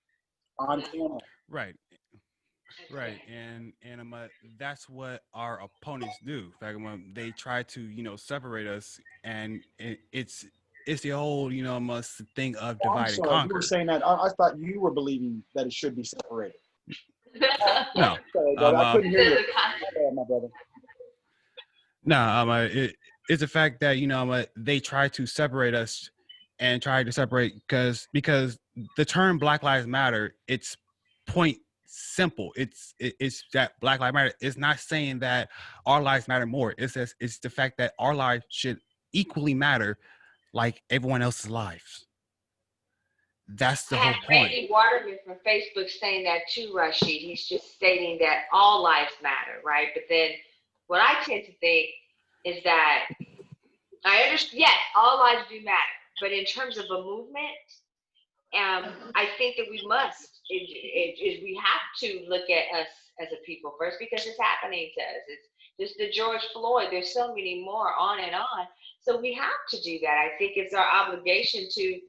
on camera. Right. Right, and that's what our opponents do. In fact, they try to separate us, and it's the whole thing of divide and conquer. You were saying that. I thought you were believing that it should be separated. No, I couldn't hear you. My brother. No, is the fact that, you know, they try to separate us and try to separate because the term Black Lives Matter, it's point simple. It's that Black Lives Matter. It's not saying that our lives matter more. It's the fact that our lives should equally matter like everyone else's lives. That's the I whole had point. Randy Waterman from Facebook saying that too, Rashid. He's just stating that all lives matter, right? But then what I tend to think is that I understand, yes, all lives do matter. But in terms of a movement, I think that we must, we have to look at us as a people first because it's happening to us. It's just the George Floyd. There's so many more on and on. So we have to do that. I think it's our obligation to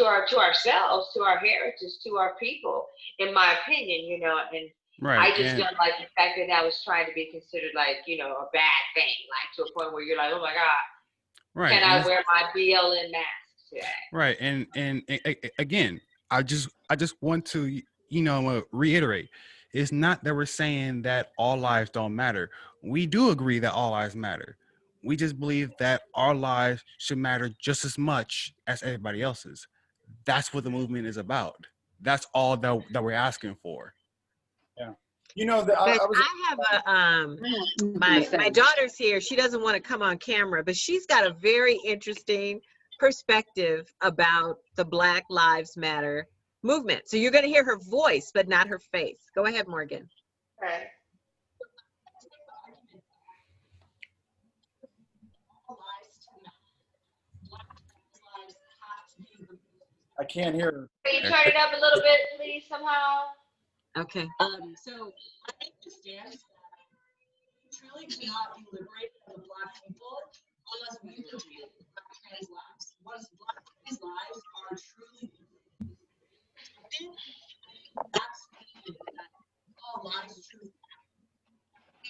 ourselves, to our heritage, to our people, in my opinion, you know, and Right. I just don't like the fact that that was trying to be considered like, you know, a bad thing, like to a point where you're like, oh my God, Right. can I wear my BLM mask today? Right. And again, I just want to, you know, reiterate, it's not that we're saying that all lives don't matter. We do agree that all lives matter. We just believe that our lives should matter just as much as everybody else's. That's what the movement is about. That's all that we're asking for. Yeah. You know, Guys, I was. I have my daughter's here. She doesn't want to come on camera, but she's got a very interesting perspective about the Black Lives Matter movement. So you're going to hear her voice, but not her face. Go ahead, Morgan. Right. I can't hear her. Can you turn it up a little bit, please, somehow? Okay. So I understand that we truly cannot be liberated as a Black people unless we liberate Black trans lives. Once Black trans lives are truly protected, that's mean that all lives truly matter.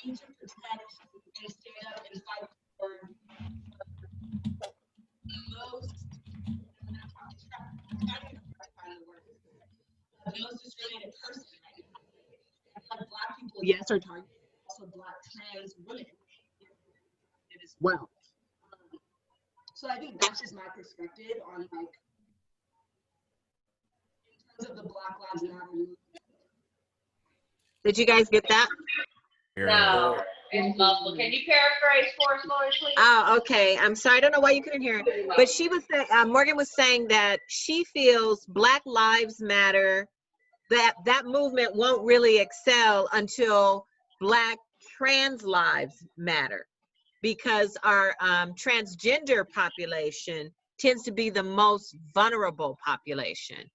We need to protect and stand up and fight for the most, the most discriminated person right now. Black people, yes, are targeted, also Black trans women as well. So I think that's just my perspective on, like, in terms of the Black Lives Matter movement. Did you guys get that? No, it's muffled. Can you paraphrase for us, Lori, please? Oh, okay. I'm sorry. I don't know why you couldn't hear it. But she was saying, Morgan was saying that she feels Black Lives Matter, that movement won't really excel until Black trans lives matter, because our transgender population tends to be the most vulnerable population.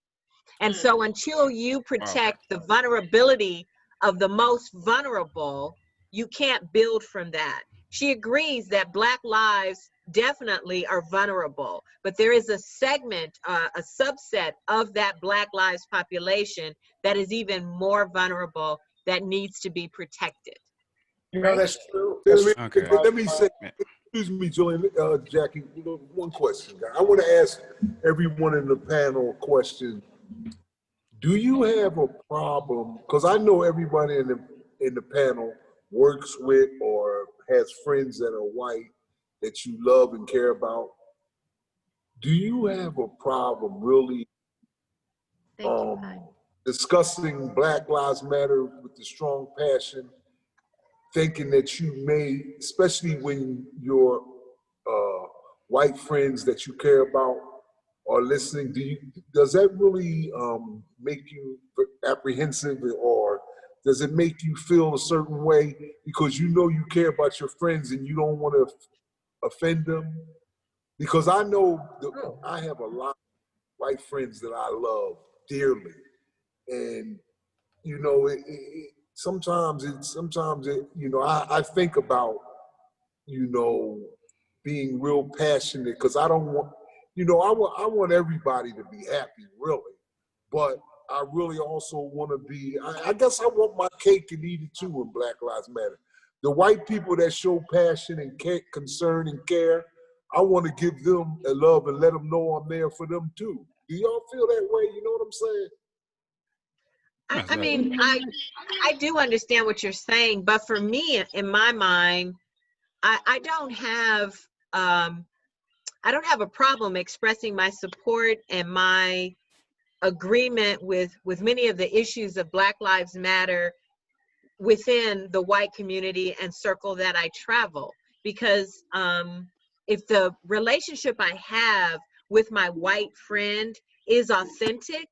And so until you protect the vulnerability of the most vulnerable, you can't build from that. She agrees that Black lives definitely are vulnerable, but there is a segment, a subset of that Black lives population that is even more vulnerable that needs to be protected. You know, that's true. Okay. Let me say, excuse me, Julian, Jackie, one question. I want to ask everyone in the panel a question. Do you have a problem? Because I know everybody in the panel works with or has friends that are white that you love and care about. Do you have a problem really discussing Black Lives Matter with the strong passion, thinking that you may, especially when your white friends that you care about are listening, does that really make you apprehensive, or does it make you feel a certain way because you know you care about your friends and you don't want to offend them? Because I know I have a lot of white friends that I love dearly, and you know, sometimes you know, I think about, you know, being real passionate because I don't want, you know, I want everybody to be happy, really, but I really also want to be, I guess I want my cake and eat it too in Black Lives Matter. The white people that show passion and concern and care, I want to give them a love and let them know I'm there for them too. Do y'all feel that way? You know what I'm saying? I mean, I do understand what you're saying, but for me, in my mind, I don't have I don't have a problem expressing my support and my agreement with many of the issues of Black Lives Matter within the white community and circle that I travel. Because if the relationship I have with my white friend is authentic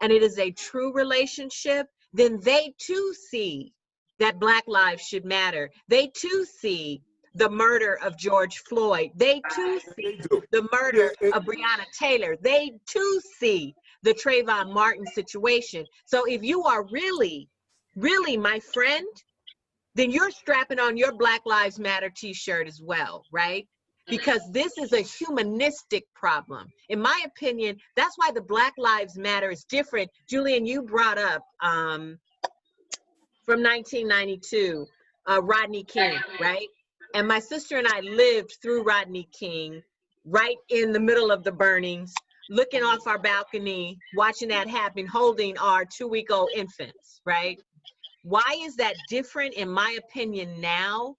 and it is a true relationship, then they too see that Black lives should matter. They too see the murder of George Floyd. They too see the murder of Breonna Taylor. They too see the Trayvon Martin situation. So if you are really, really my friend, then you're strapping on your Black Lives Matter t-shirt as well, right? Because this is a humanistic problem. In my opinion, that's why the Black Lives Matter is different. Julian, you brought up from 1992, Rodney King, right? And my sister and I lived through Rodney King, right in the middle of the burnings, looking off our balcony, watching that happen, holding our 2-week-old infants, right? Why is that different, in my opinion, now?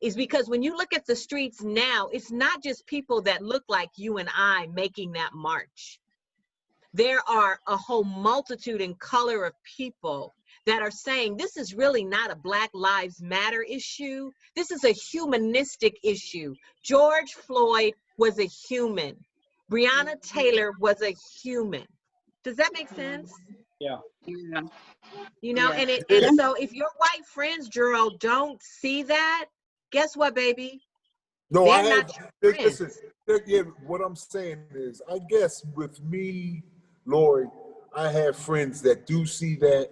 Is because when you look at the streets now, it's not just people that look like you and I making that march. There are a whole multitude and color of people that are saying this is really not a Black Lives Matter issue. This is a humanistic issue. George Floyd was a human. Breonna Taylor was a human. Does that make sense? Yeah. Yeah. You know, Yeah. and so if your white friends, Gerald, don't see that, guess what, baby? No, They're I have. not your friends. Listen, yeah, what I'm saying is, I guess with me, Lori, I have friends that do see that,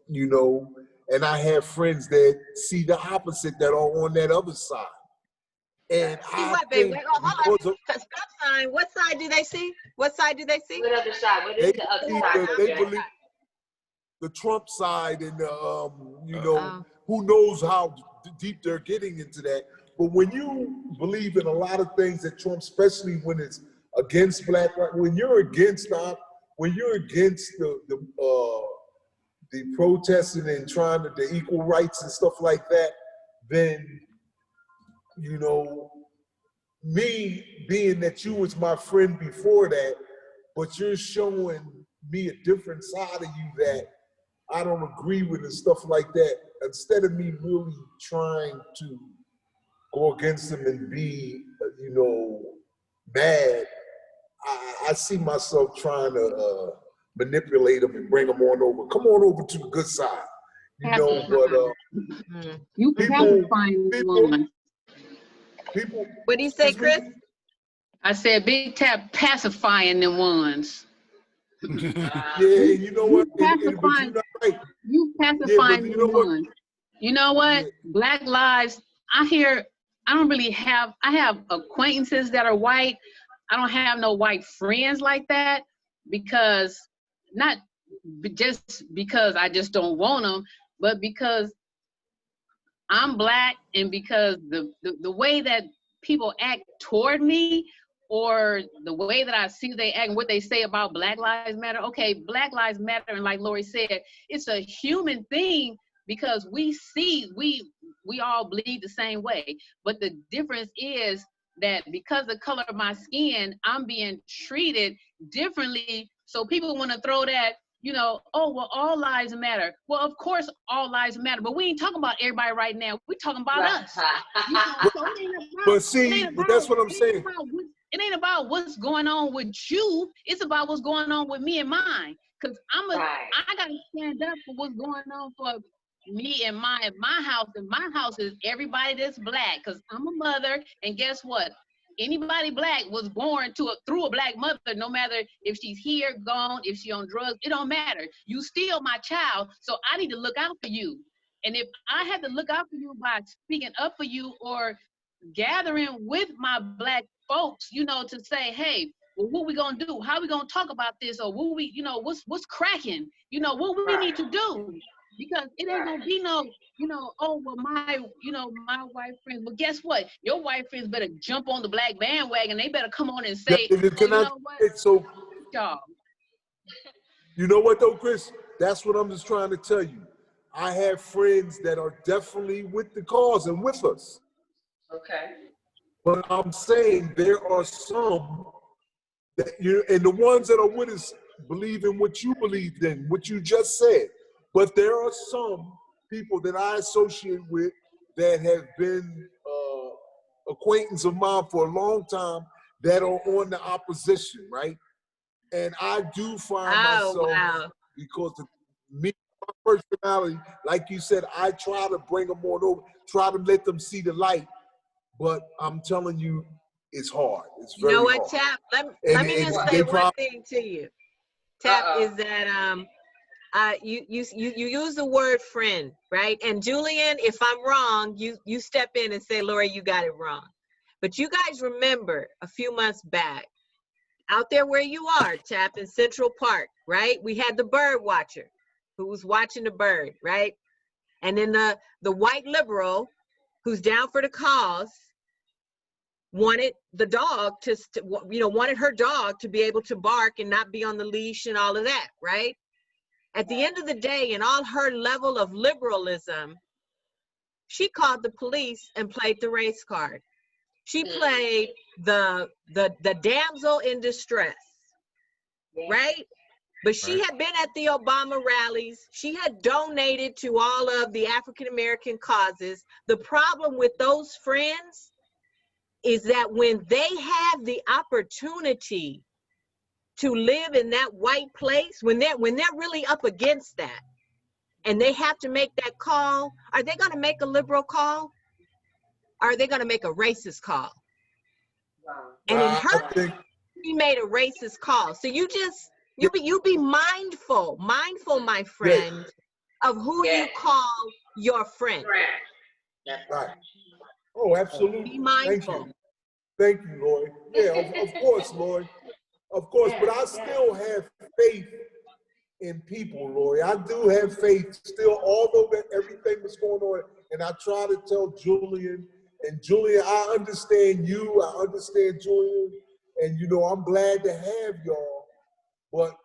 you know, and I have friends that see the opposite, that are on that other side. And See I what, baby? think Wait, hold because on. Stop sign. What side do they see? What side do they see? What other side? What is the other side? they believe the Trump side, and you know, Oh. who knows how deep they're getting into that. But when you believe in a lot of things that Trump, especially when it's against Black rights, when you're against the protesting and trying to the equal rights and stuff like that, then, you know, me being that you was my friend before that, but you're showing me a different side of you that I don't agree with and stuff like that, instead of me really trying to go against them and be, you know, mad, I see myself trying to manipulate them and bring them on over. Come on over to the good side, you know. But you pacifying woman. People. What do you say, Chris? I said big tap pacifying them ones. Yeah, you know what? But you're not right. You pacifying you know them what? ones. You know what? Yeah. Black lives. I have acquaintances that are white. I don't have no white friends like that, because not just because I just don't want them, but because I'm Black, and because the way that people act toward me, or the way that I see they act and what they say about Black Lives Matter. Okay, Black Lives Matter, and like Lori said, it's a human thing, because we all bleed the same way. But the difference is that because of the color of my skin, I'm being treated differently. So people want to throw that, you know, oh, well, all lives matter. Well, of course, all lives matter, but we ain't talking about everybody right now. We're talking about us. You know, so it ain't about, But see, but that's what I'm saying. It ain't about what's going on with you. It's about what's going on with me and mine. Because I got to stand up for what's going on for me and my house. And my house is everybody that's Black, because I'm a mother. And guess what? Anybody Black was born through a Black mother, no matter if she's here, gone, if she on drugs, it don't matter. You still my child, so I need to look out for you. And if I had to look out for you by speaking up for you, or gathering with my Black folks, you know, to say, hey, well, what we gonna do? How we gonna talk about this? Or what we, you know, what's cracking? You know, what we need to do? Because it ain't gonna be no, you know, oh, well, my white friends. But guess what? Your white friends better jump on the Black bandwagon. They better come on and say, oh, you know what? So, y'all. You know what though, Chris? That's what I'm just trying to tell you. I have friends that are definitely with the cause and with us. Okay. But I'm saying there are some that and the ones that are with us believe in what you believed in, what you just said. But there are some people that I associate with that have been acquaintance of mine for a long time that are on the opposition, right? And I do find myself, because of me, my personality, like you said, I try to bring them on over, try to let them see the light. But I'm telling you, it's hard. It's very hard. You know what, Tap? Let me just say one thing to you. Tap, is that you use the word friend, right? And Julian, if I'm wrong, you step in and say, Lori, you got it wrong. But you guys remember a few months back, out there where you are, Tap, in Central Park, right? We had the bird watcher who was watching the bird, right? And then the white liberal who's down for the cause wanted the dog to, wanted her dog to be able to bark and not be on the leash and all of that, right? At the end of the day, in all her level of liberalism, she called the police and played the race card. She played the damsel in distress, right? But she had been at the Obama rallies. She had donated to all of the African-American causes. The problem with those friends is that when they have the opportunity to live in that white place, when they're really up against that, and they have to make that call, are they going to make a liberal call? Or are they going to make a racist call? And in her case, she made a racist call. So you be mindful, my friend, of who you call your friend. Right. Oh, absolutely. Be mindful. Thank you, Lori. Yeah, of course, Lori. Of course, but I still have faith in people, Lori. I do have faith still, although that everything that's going on. And I try to tell Julian, and Julian, I understand you, I understand Julian, and I'm glad to have y'all. But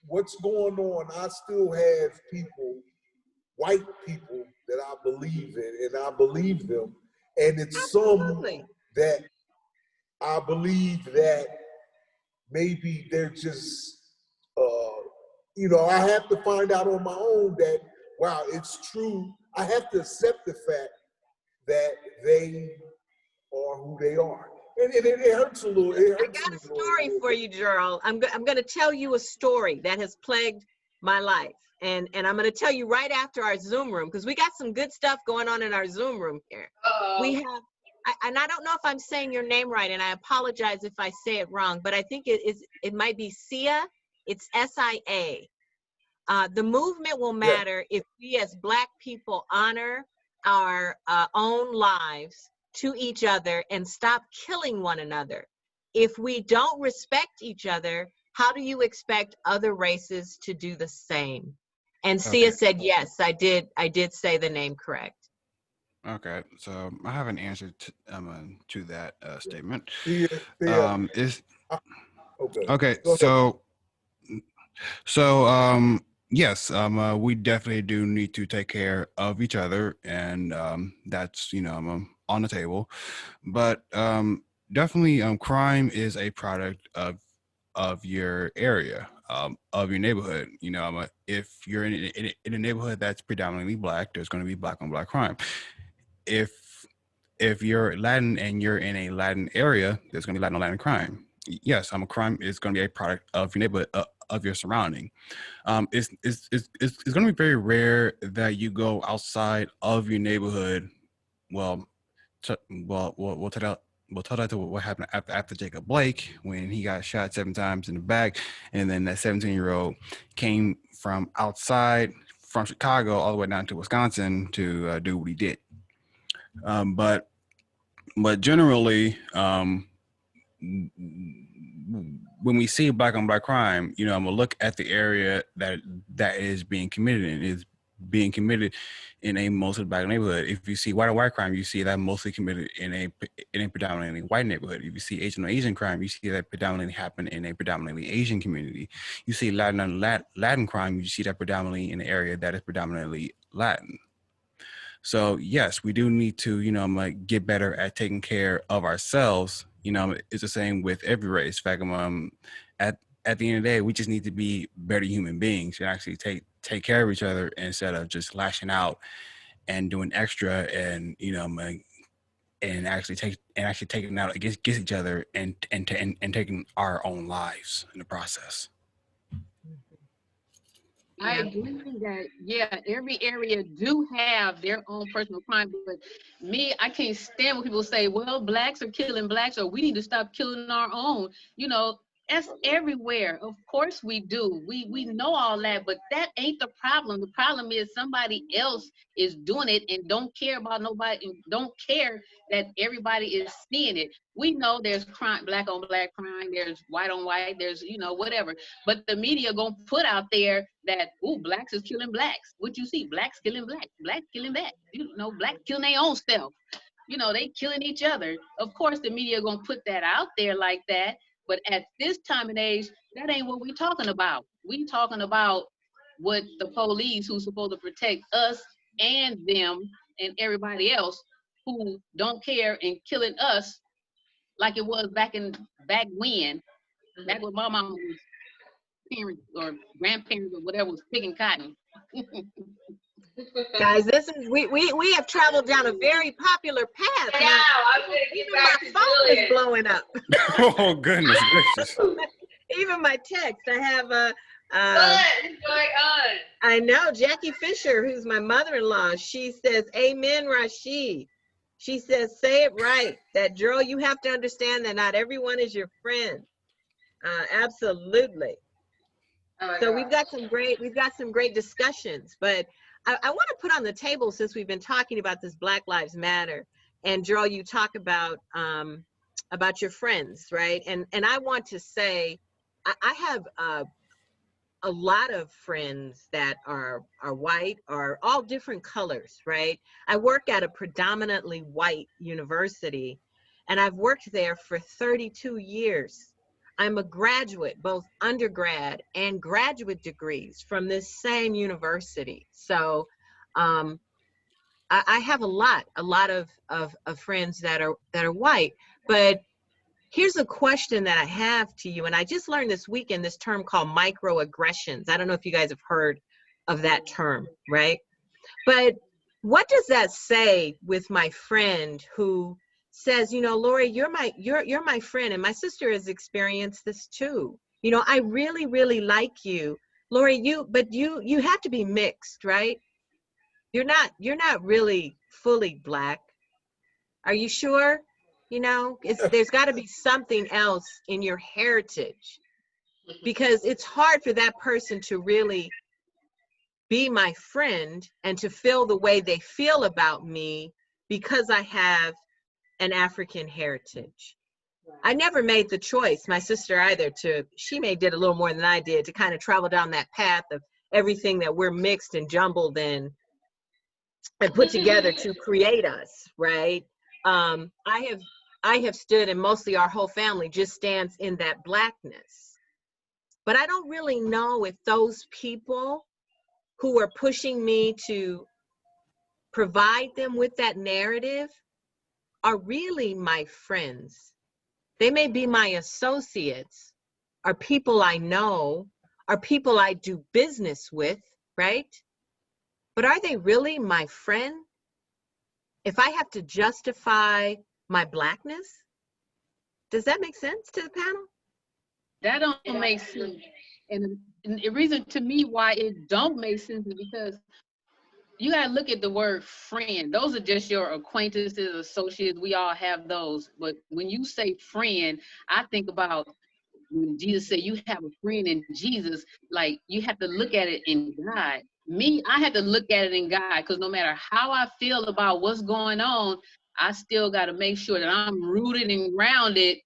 what's going on, I still have people, white people, that I believe in, and I believe them. And it's some that I believe that maybe they're just, I have to find out on my own that, wow, it's true. I have to accept the fact that they are who they are. And it hurts a little. I got a story for you, Gerald. I'm going to tell you a story that has plagued my life. And I'm going to tell you right after our Zoom room, because we got some good stuff going on in our Zoom room here. We have, and I don't know if I'm saying your name right, and I apologize if I say it wrong, but I think it might be Sia. It's S-I-A. The movement will matter if we as Black people honor our own lives to each other and stop killing one another. If we don't respect each other, how do you expect other races to do the same? And Sia said, yes, I did say the name correct. Okay, so I have an answer to that statement. Yes, we definitely do need to take care of each other, and that's on the table. But definitely, crime is a product of your area, of your neighborhood. If you're in a neighborhood that's predominantly Black, there's going to be Black on Black crime. If you're Latin and you're in a Latin area, there's going to be Latin on Latin crime. Yes, crime is going to be a product of your neighborhood, of your surrounding. It's going to be very rare that you go outside of your neighborhood. We'll tell that to what happened after Jacob Blake, when he got shot 7 times in the back, and then that 17-year-old came from outside from Chicago all the way down to Wisconsin to do what he did. But generally, when we see Black on Black crime, I'm gonna look at the area that is being committed in. Is being committed in a mostly Black neighborhood. If you see white on white crime, you see that mostly committed in a predominantly white neighborhood. If you see Asian on Asian crime, you see that predominantly happen in a predominantly Asian community. You see Latin on Latin crime, you see that predominantly in an area that is predominantly Latin. So yes, we do need to, like get better at taking care of ourselves. It's the same with every race. In fact, at the end of the day, we just need to be better human beings and actually take care of each other instead of just lashing out and doing extra and and actually taking out against each other and taking our own lives in the process. I agree that, yeah, every area do have their own personal crime, but me, I can't stand when people say, well, blacks are killing blacks, or we need to stop killing our own. That's everywhere. Of course we do. We know all that, but that ain't the problem. The problem is somebody else is doing it and don't care about nobody, and don't care that everybody is seeing it. We know there's crime, black on black crime, there's white on white, there's, whatever. But the media gonna put out there that, ooh, blacks is killing blacks. What you see? Blacks killing blacks. Blacks killing blacks. Blacks killing their own self. They killing each other. Of course, the media gonna put that out there like that. But at this time and age, that ain't what we talking about. We talking about what the police, who's supposed to protect us and them and everybody else who don't care and killing us like it was back when, back when my mama was parents or grandparents or whatever was picking cotton. Guys, this is we have traveled down a very popular path. I know. I'm gonna get Even back my to phone Julian. is blowing up. Oh goodness gracious! Even my text. I have a. What's going on? I know Jackie Fisher, who's my mother-in-law. She says, "Amen, Rashid." She says, "Say it right. That girl, you have to understand that not everyone is your friend." Absolutely. Oh So my we've got some great discussions, but I want to put on the table, since we've been talking about this Black Lives Matter, and Joel, you talk about your friends, right? And I want to say, I have a lot of friends that are white, are all different colors, right? I work at a predominantly white university, and I've worked there for 32 years. I'm a graduate, both undergrad and graduate degrees from this same university. So I have a lot of friends that are white. But here's a question that I have to you, and I just learned this weekend this term called microaggressions. I don't know if you guys have heard of that term, right? But what does that say with my friend who says, Lori, you're my friend, and my sister has experienced this too. I really, really like you, Lori. But you have to be mixed, right? You're not really fully Black. Are you sure? There's got to be something else in your heritage, because it's hard for that person to really be my friend and to feel the way they feel about me because I have an African heritage. I never made the choice, my sister either, she did a little more than I did, to kind of travel down that path of everything that we're mixed and jumbled and put together to create us, right? I have stood, and mostly our whole family just stands in that Blackness. But I don't really know if those people who are pushing me to provide them with that narrative are really my friends. They may be my associates, or people I know, or people I do business with, right? But are they really my friend? If I have to justify my Blackness, does that make sense to the panel? That don't make sense. And the reason to me why it don't make sense is because you gotta look at the word friend. Those are just your acquaintances, associates. We all have those. But when you say friend, I think about when Jesus said you have a friend in Jesus. Like, you have to look at it in God. Me, I had to look at it in God, because no matter how I feel about what's going on, I still got to make sure that I'm rooted and grounded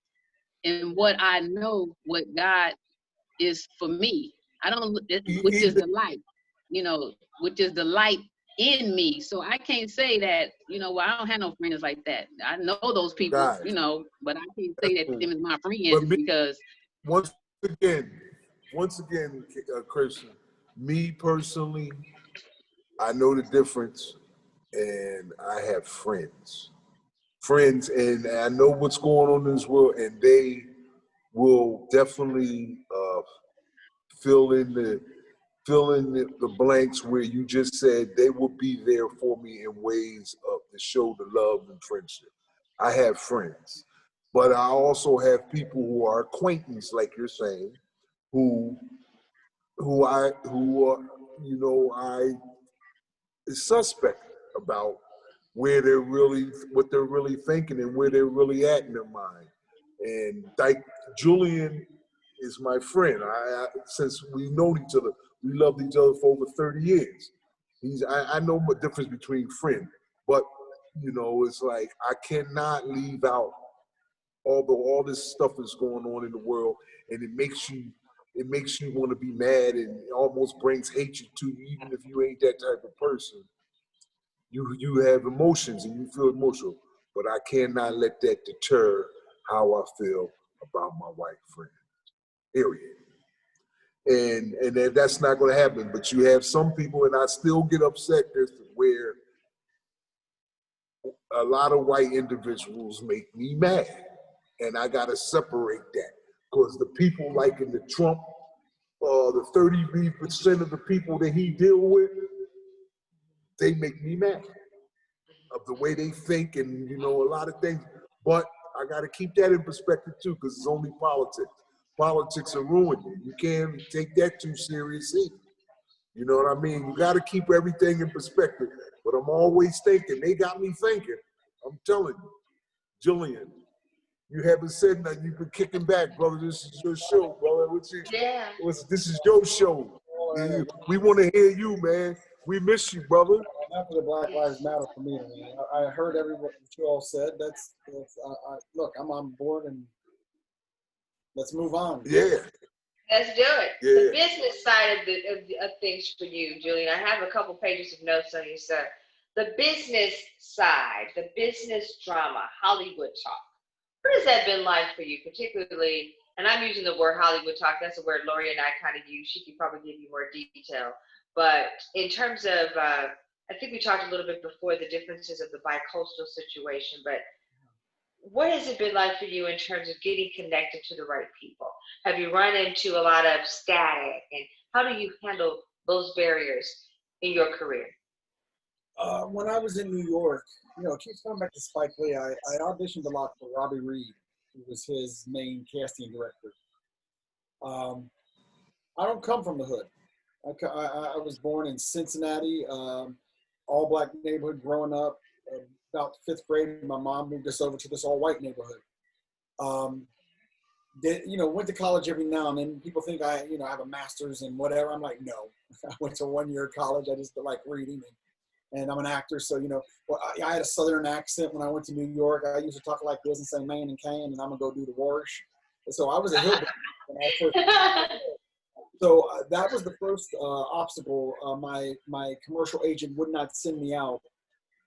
in what I know, what God is for me. I don't, which is the light, which is the light in me. So I can't say that, well, I don't have no friends like that. I know those people, but I can't say that them is my friends, because once again, Christian, me personally, I know the difference and I have friends. And I know what's going on in this world, and they will definitely fill in the blanks where you just said they will be there for me in ways of to show the love and friendship. I have friends, but I also have people who are acquaintance, like you're saying, who are I is suspect about what they're really thinking and where they're really at in their mind. And like Julian is my friend. Since we've known each other, we loved each other for over 30 years. I know the difference between friend, but it's like I cannot leave out, although all this stuff is going on in the world, and it makes you want to be mad, and it almost brings hatred to you, even if you ain't that type of person. You have emotions and you feel emotional, but I cannot let that deter how I feel about my white friend. Period. And that's not going to happen. But you have some people, and I still get upset as to where a lot of white individuals make me mad, and I got to separate that, because the people like in the Trump, the 30% of the people that he deal with, they make me mad of the way they think and a lot of things. But I got to keep that in perspective too, because it's only politics. Politics will ruin you. You can't take that too seriously. You know what I mean? You got to keep everything in perspective. But I'm always thinking. They got me thinking. I'm telling you, Julian, you haven't said nothing. You've been kicking back, brother. This is your show, brother. This is your show. We want to hear you, man. We miss you, brother. After the Black Lives Matter for me, man. I heard what you all said. Look, I'm on board, and let's move on. Yeah. Let's do it. Yeah. The business side of things for you, Julian. I have a couple pages of notes on you, sir. The business side, the business drama, Hollywood talk. What has that been like for you, particularly? And I'm using the word Hollywood talk. That's a word Lori and I kind of use. She could probably give you more detail. But in terms of, I think we talked a little bit before the differences of the bi-coastal situation, but what has it been like for you in terms of getting connected to the right people? Have you run into a lot of static, and how do you handle those barriers in your career? When I was in New York, it keeps coming back to Spike Lee. I auditioned a lot for Robbie Reed, who was his main casting director. I don't come from the hood. I was born in Cincinnati, all black neighborhood growing up. About 5th grade, my mom moved us over to this all white neighborhood. Went to college every now and then. People think I have a master's and whatever. I'm like, no. I went to 1-year college. I just like reading, and I'm an actor. So, I had a Southern accent when I went to New York. I used to talk like this and say man and can, and I'm gonna go do the wash. So I was a hillbilly when I first. So that was the first obstacle. My commercial agent would not send me out.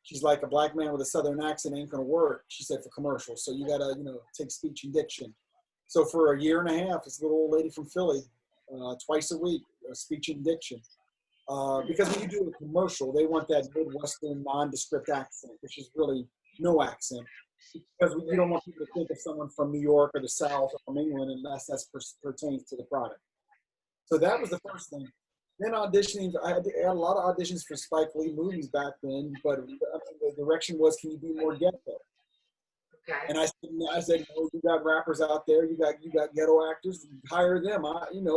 She's like, a black man with a Southern accent ain't gonna work, she said, for commercials. So you gotta, take speech and diction. So for 1.5 years, this little old lady from Philly, twice a week, speech and diction. Because when you do a commercial, they want that Midwestern nondescript accent, which is really no accent. Because you don't want people to think of someone from New York or the South or from England unless that pertains to the product. So that was the first thing. Then auditioning, I had a lot of auditions for Spike Lee movies back then, but the direction was, can you be more ghetto? Okay. And I said, you got rappers out there, you got ghetto actors, hire them.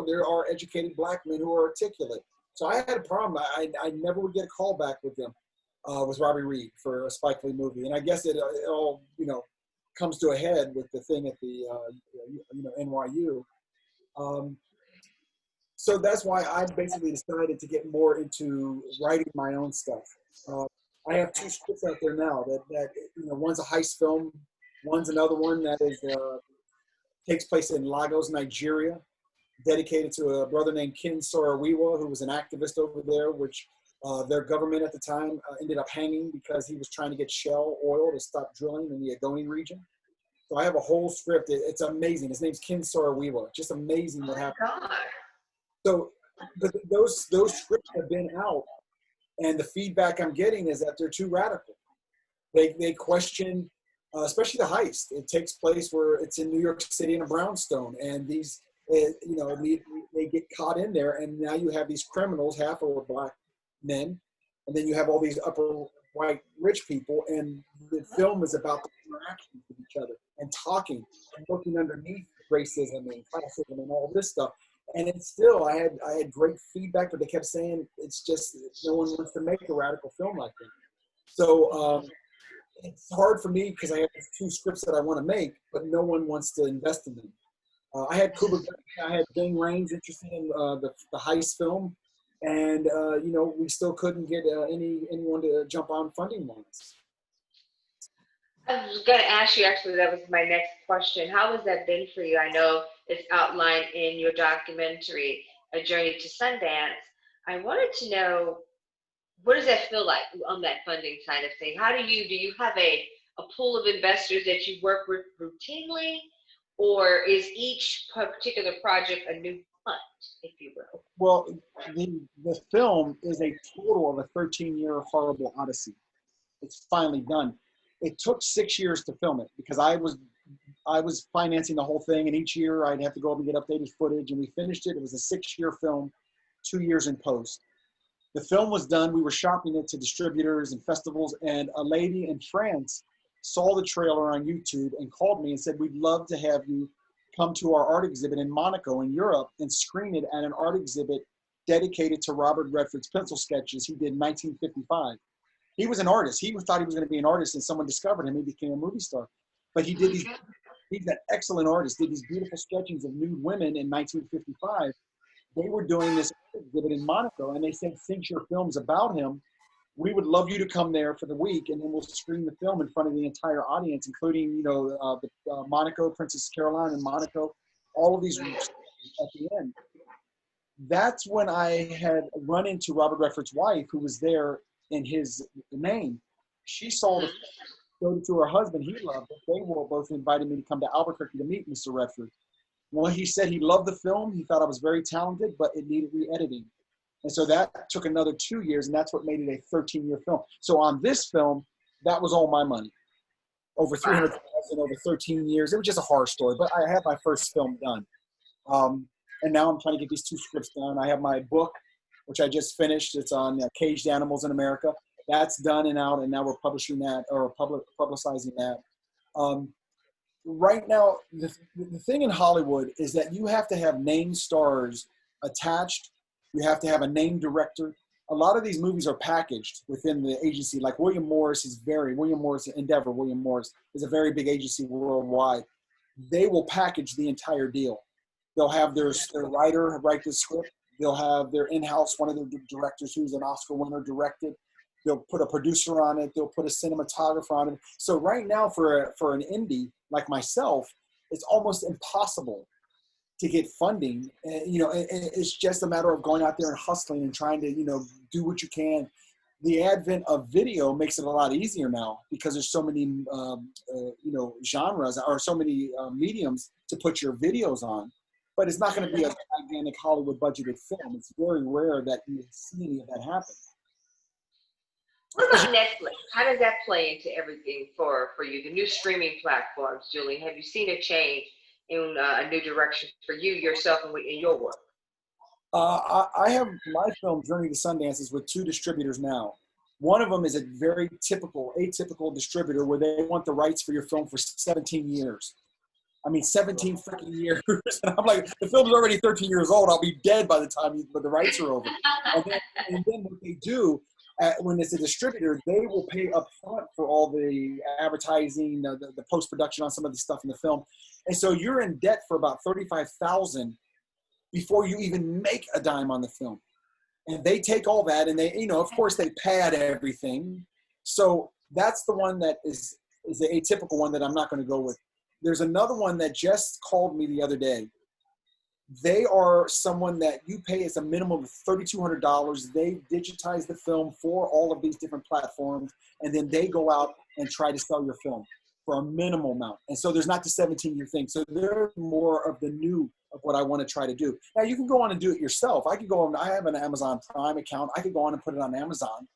There are educated black men who are articulate. So I had a problem. I never would get a call back with them, with Robbie Reed for a Spike Lee movie. And I guess it all, comes to a head with the thing at the, NYU. So that's why I basically decided to get more into writing my own stuff. I have 2 scripts out there now that one's a heist film, one's another one that is takes place in Lagos, Nigeria, dedicated to a brother named Ken Saro-Wiwa, who was an activist over there, which their government at the time ended up hanging because he was trying to get shell oil to stop drilling in the Agoni region. So I have a whole script. It's amazing. His name's Ken Saro-Wiwa. Just amazing what happened. God. So those scripts have been out, And the feedback I'm getting is that they're too radical. They question, especially the heist. It takes place where it's in New York City in a brownstone, and these, they get caught in there, and now you have these criminals, half are black men, and then you have all these upper white rich people, and the film is about the interactions with each other and talking and looking underneath racism and classism and all this stuff. And it's still, I had great feedback, but they kept saying it's just no one wants to make a radical film like that. So it's hard for me because I have two scripts that I want to make, but no one wants to invest in them. I had Bing Raines interested in the heist film, and we still couldn't get anyone to jump on funding wise. I was going to ask you, actually, that was my next question. How has that been for you? I know it's outlined in your documentary, A Journey to Sundance. I wanted to know, what does that feel like on that funding side of things? Do you have a pool of investors that you work with routinely, or is each particular project a new hunt, if you will? Well, the film is a total of a 13-year horrible odyssey. It's finally done. It took 6 years to film it because I was financing the whole thing, and each year I'd have to go up and get updated footage, and we finished it. It was a 6-year film, 2 years in post. The film was done. We were shopping it to distributors and festivals, and a lady in France saw the trailer on YouTube and called me and said, "We'd love to have you come to our art exhibit in Monaco in Europe and screen it at an art exhibit dedicated to Robert Redford's pencil sketches he did in 1955. He was an artist. He thought he was going to be an artist, and someone discovered him. He became a movie star. But he did these, he's an excellent artist, did these beautiful sketchings of nude women in 1955. They were doing this exhibit in Monaco, and they said, since your film's about him, we would love you to come there for the week, and then we'll screen the film in front of the entire audience, including, Monaco, Princess Caroline in Monaco, all of these groups at the end. That's when I had run into Robert Redford's wife, who was there in his name. She saw the film, showed it to her husband. He loved it. They were both invited me to come to Albuquerque to meet Mr. Redford. Well, he said he loved the film. He thought I was very talented, but it needed re-editing. And so that took another 2 years, and that's what made it a 13-year film. So on this film, that was all my money. Over $300,000 over 13 years. It was just a horror story, but I had my first film done. And now I'm trying to get these 2 scripts done. I have my book, which I just finished. It's on caged animals in America. That's done and out, and now we're publishing that, or publicizing that. Right now, the thing in Hollywood is that you have to have named stars attached. You have to have a named director. A lot of these movies are packaged within the agency. Like William Morris Endeavor, William Morris is a very big agency worldwide. They will package the entire deal. They'll have their writer write the script. They'll have their in-house, one of the directors who's an Oscar winner directed. They'll put a producer on it. They'll put a cinematographer on it. So right now for an indie like myself, it's almost impossible to get funding. It's just a matter of going out there and hustling and trying to, do what you can. The advent of video makes it a lot easier now because there's so many, genres or so many mediums to put your videos on. But it's not going to be a gigantic Hollywood budgeted film. It's very rare that you see any of that happen. What about Netflix? How does that play into everything for you? The new streaming platforms, Julie, have you seen a change in a new direction for you, yourself, and in your work? I have my film, Journey to Sundance, is with 2 distributors now. One of them is a very atypical distributor where they want the rights for your film for 17 years. 17 freaking years. And I'm like, the film's already 13 years old. I'll be dead by the time the rights are over. And then what they do, when it's a distributor, they will pay up front for all the advertising, the post-production on some of the stuff in the film. And so you're in debt for about $35,000 before you even make a dime on the film. And they take all that and they, of course they pad everything. So that's the one that is the atypical one that I'm not going to go with. There's another one that just called me the other day. They are someone that you pay as a minimum of $3,200. They digitize the film for all of these different platforms, and then they go out and try to sell your film for a minimal amount. And so there's not the 17-year thing. So they're more of the new of what I want to try to do. Now you can go on and do it yourself. I could go on, I have an Amazon Prime account. I could go on and put it on Amazon,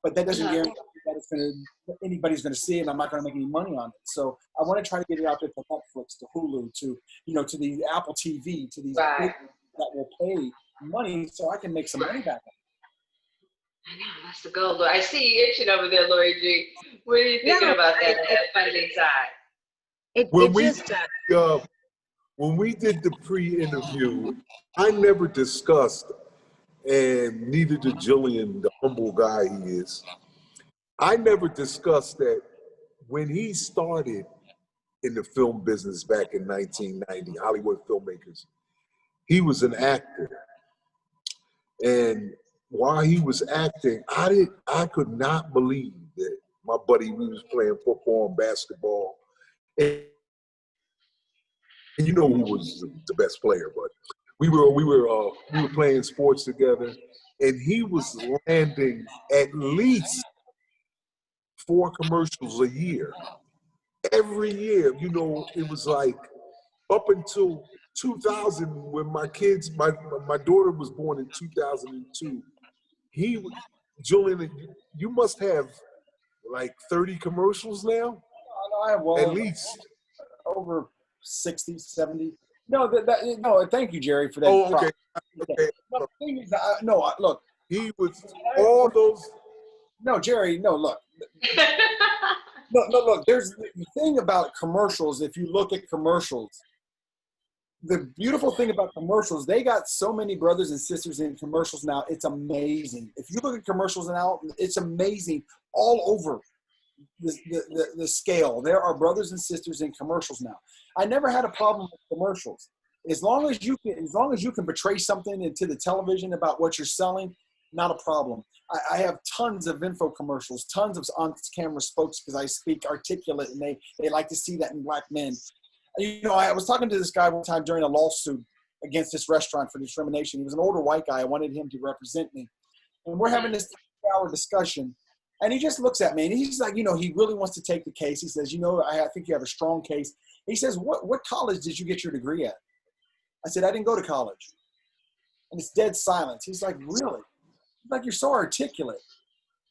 but that doesn't guarantee that anybody's going to see it, and I'm not going to make any money on it. So I want to try to get it out there to Netflix, to Hulu, to, to the Apple TV, to these big that will pay money so I can make some money back. I know, that's the goal. I see you itching over there, Lori G. What are you thinking about that funding side? When we did the pre-interview, I never discussed, and neither did Julian, the humble guy he is, I never discussed that when he started in the film business back in 1990, Hollywood Filmmakers, he was an actor. And while he was acting, I could not believe that my buddy, we was playing football and basketball. And you know who was the best player, but we were playing sports together, and he was landing at least 4 commercials a year. Every year, it was like up until 2000, when my daughter was born in 2002. Julian, you must have like 30 commercials now? I have at least over 60, 70. No, no. Thank you, Jerry, for that. Oh, okay. Okay. No, the thing is, look. He was all those. No, Jerry. No, look. No, look. There's the thing about commercials. If you look at commercials, the beautiful thing about commercials, they got so many brothers and sisters in commercials now. It's amazing. If you look at commercials now, it's amazing all over the scale. There are brothers and sisters in commercials now. I never had a problem with commercials. As long as you can portray something into the television about what you're selling, not a problem. I have tons of info commercials, tons of on-camera spokes because I speak articulate, and they like to see that in black men. I was talking to this guy one time during a lawsuit against this restaurant for discrimination. He was an older white guy. I wanted him to represent me. And we're having this 3-hour discussion. And he just looks at me, and he's like, he really wants to take the case. He says, I think you have a strong case. He says, what college did you get your degree at? I said, I didn't go to college. And it's dead silence. He's like, really? He's like, you're so articulate.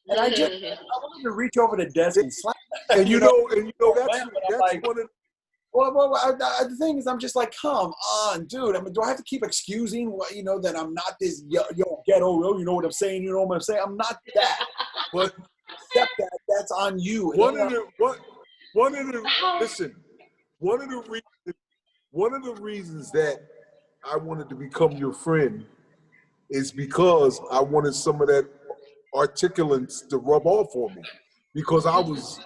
And I wanted to reach over the desk and slap him. And that's like, one of. Well, the thing is, I'm just like, come on, dude. Do I have to keep excusing, that I'm not this ghetto, you know what I'm saying? You know what I'm saying? I'm not that. But accept that. That's on you. One of the reasons that I wanted to become your friend is because I wanted some of that articulence to rub off on me. Because I was,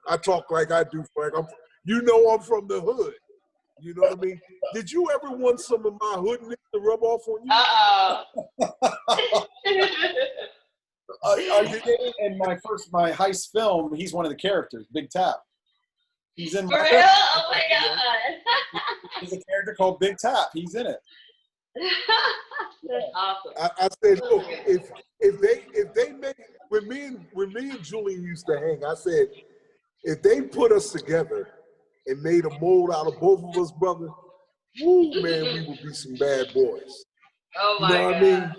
I talk like I do, Frank. I'm from the hood. You know what I mean? Did you ever want some of my hoodness to rub off on you? In my heist film, he's one of the characters, Big Tap. He's in my film. Oh my God. There's a character called Big Tap. He's in it. That's awesome. I said, look, if they make, when me and Julian used to hang, I said, if they put us together and made a mold out of both of us, brother, woo, man, we would be some bad boys. Oh my God. What I mean?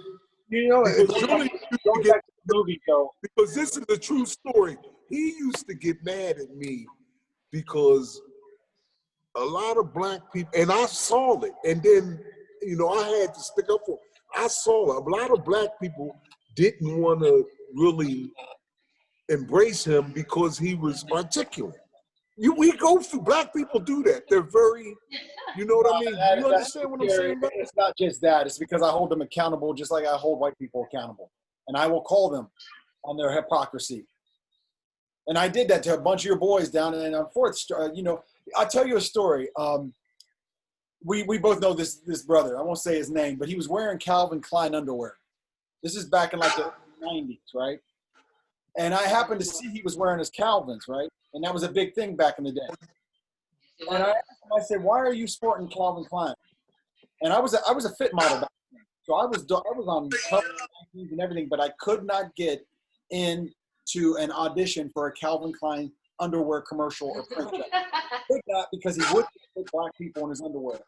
Because Julian used to get movie though. Because this is a true story. He used to get mad at me because a lot of black people, and I saw it, and then I had to stick up for it. I saw it. A lot of black people didn't want to really embrace him because he was articulate. We go through, black people do that. They're very, you know what I mean? You understand what I'm saying? It's not just that. It's because I hold them accountable just like I hold white people accountable. And I will call them on their hypocrisy. And I did that to a bunch of your boys down in 4th. I'll tell you a story. We both know this brother. I won't say his name, but he was wearing Calvin Klein underwear. This is back in like the 90s, right? And I happened to see he was wearing his Calvins, right? And that was a big thing back in the day. And I asked him, I said, why are you sporting Calvin Klein? And I was a fit model back then. So I was on cover magazines and everything, but I could not get into an audition for a Calvin Klein underwear commercial or print job. I could not, because he wouldn't put black people in his underwear.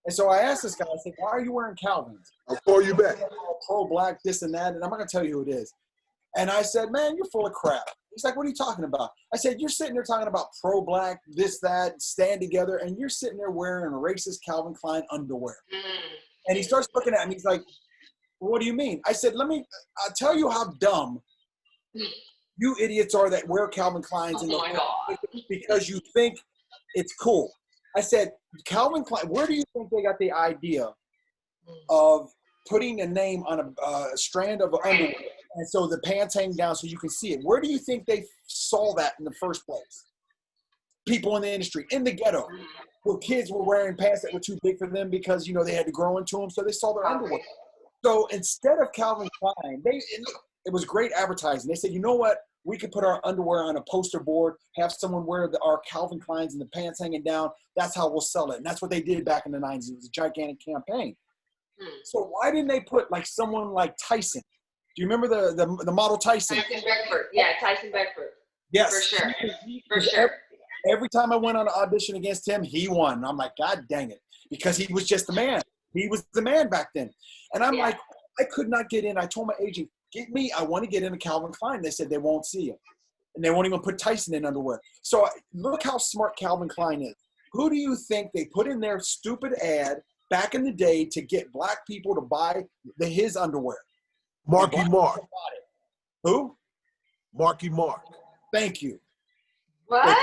And so I asked this guy, I said, why are you wearing Calvins? I'll call you back. Pro-black, this and that, and I'm not going to tell you who it is. And I said, man, you're full of crap. He's like, what are you talking about? I said, you're sitting there talking about pro-black, this, that, stand together, and you're sitting there wearing racist Calvin Klein underwear. And he starts looking at me. He's like, what do you mean? I said, I'll tell you how dumb you idiots are that wear Calvin Kleins because you think it's cool. I said, Calvin Klein, where do you think they got the idea of putting a name on a strand of underwear, and so the pants hang down so you can see it? Where do you think they saw that in the first place? People in the industry, in the ghetto, where kids were wearing pants that were too big for them because, you know, they had to grow into them, so they saw their underwear. So instead of Calvin Klein, it was great advertising. They said, you know what? We could put our underwear on a poster board, have someone wear our Calvin Kleins and the pants hanging down. That's how we'll sell it. And that's what they did back in the 90s. It was a gigantic campaign. So why didn't they put like someone like Tyson? Do you remember the model Tyson? Tyson Beckford. Yeah, Tyson Beckford. Yes. For sure. For sure. Every time I went on an audition against him, he won. And I'm like, God dang it. Because he was just the man. He was the man back then. And I'm like, I could not get in. I told my agent, I want to get into Calvin Klein. They said they won't see him. And they won't even put Tyson in underwear. So look how smart Calvin Klein is. Who do you think they put in their stupid ad back in the day to get black people to buy his underwear? Marky Mark. Who? Marky Mark. Thank you. What?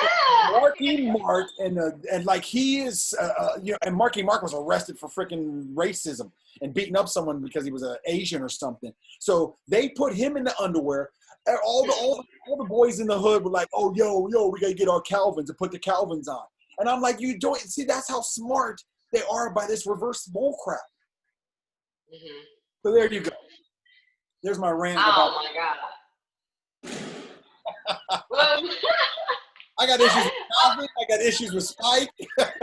Marky Mark, and like he is, you know, and Marky Mark was arrested for freaking racism and beating up someone because he was an Asian or something. So they put him in the underwear. And all the boys in the hood were like, oh, yo, we gotta get our Calvins and put the Calvins on. And I'm like, you don't see, that's how smart they are by this reverse bull crap. So there you go. There's my rant. Oh my God. Well, I got issues with Calvin. I got issues with Spike. That's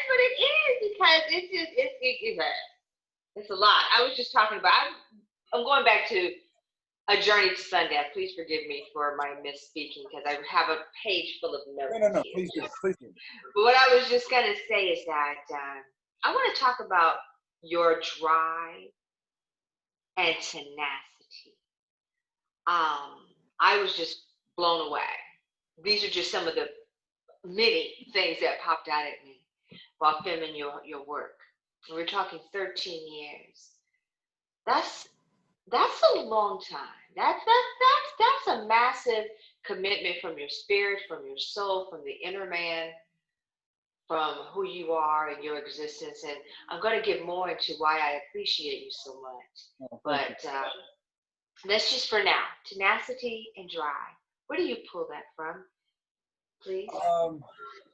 what it is, because it's a lot. I was just talking about, I'm going back to A Journey to Sundance. Please forgive me for my misspeaking, because I have a page full of notes. No, please do. But what I was just going to say is that I want to talk about your drive and tenacity. I was just blown away. These are just some of the many things that popped out at me while filming your work. We're talking 13 years. That's a long time. That's a massive commitment from your spirit, from your soul, from the inner man, from who you are and your existence. And I'm going to get more into why I appreciate you so much. But that's just for now. Tenacity and drive. Where do you pull that from, please?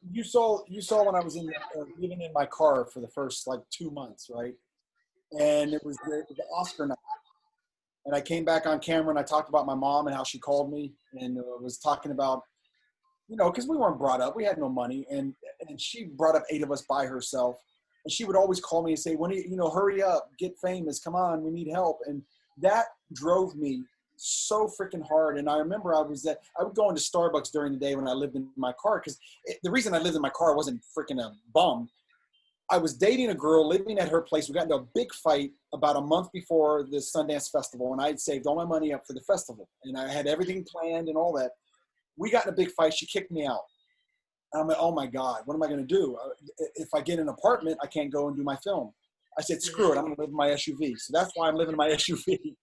You saw when I was living in my car for the first like 2 months, right? And it was the Oscar night. And I came back on camera and I talked about my mom and how she called me and was talking about, you know, because we weren't brought up, we had no money, and she brought up 8 of us by herself. And she would always call me and say, when you know, hurry up, get famous, come on, we need help. And that drove me so freaking hard. And I remember I would go into Starbucks during the day when I lived in my car, because the reason I lived in my car wasn't freaking a bum. I was dating a girl, living at her place. We got into a big fight about a month before the Sundance Festival, and I had saved all my money up for the festival, and I had everything planned and all that. We got in a big fight. She kicked me out. And I'm like, oh my God, what am I going to do? If I get an apartment, I can't go and do my film. I said, screw it, I'm going to live in my SUV. So that's why I'm living in my SUV.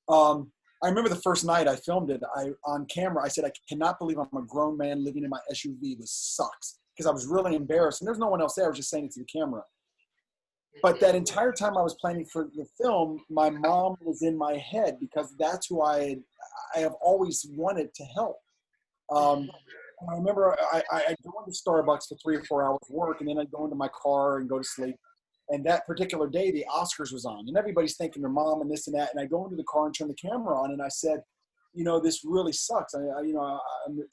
I remember the first night I filmed it, on camera, I said, I cannot believe I'm a grown man living in my SUV. This sucks. Because I was really embarrassed. And there's no one else there. I was just saying it to the camera. But that entire time I was planning for the film, my mom was in my head, because that's who I have always wanted to help. I remember I'd go into Starbucks for 3 or 4 hours work, and then I'd go into my car and go to sleep. And that particular day, the Oscars was on, and everybody's thanking their mom and this and that. And I go into the car and turn the camera on, and I said, you know, this really sucks. I'm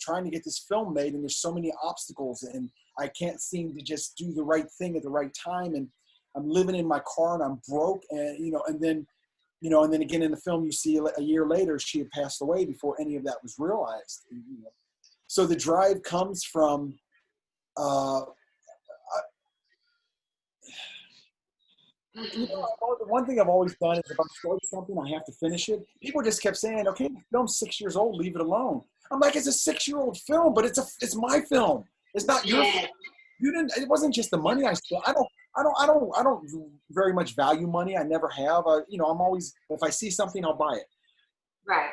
trying to get this film made, and there's so many obstacles, and I can't seem to just do the right thing at the right time. And I'm living in my car, and I'm broke, and then again in the film, you see a year later, she had passed away before any of that was realized. And, you know, so the drive comes from, You know, the one thing I've always done is if I start something, I have to finish it. People just kept saying, "Okay, the film's 6 years old, leave it alone." I'm like, "It's a 6-year-old film, but it's my film. It's not your film. You didn't. It wasn't just the money I spent. I don't very much value money. I never have. You know, I'm always, if I see something, I'll buy it. Right.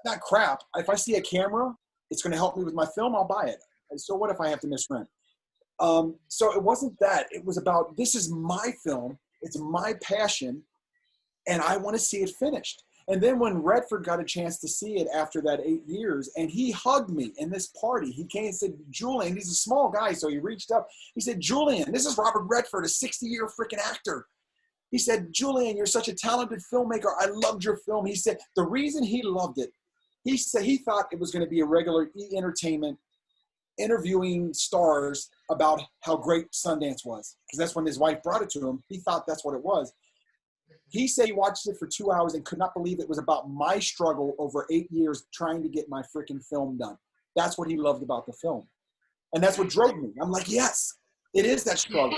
Not crap. If I see a camera, it's going to help me with my film, I'll buy it. And so what if I have to miss rent? So it wasn't that. It was about, this is my film. It's my passion, and I want to see it finished. And then when Redford got a chance to see it after that 8 years, and he hugged me in this party, he came and said, "Julian," he's a small guy, so he reached up. He said, "Julian, this is Robert Redford, a 60-year freaking actor." He said, "Julian, you're such a talented filmmaker. I loved your film." He said the reason he loved it, he said he thought it was going to be a regular E! Entertainment interviewing stars about how great Sundance was, because that's when his wife brought it to him. He thought that's what it was. He said he watched it for 2 hours and could not believe it was about my struggle over 8 years trying to get my freaking film done. That's what he loved about the film. And that's what drove me. I'm like, yes, it is that struggle.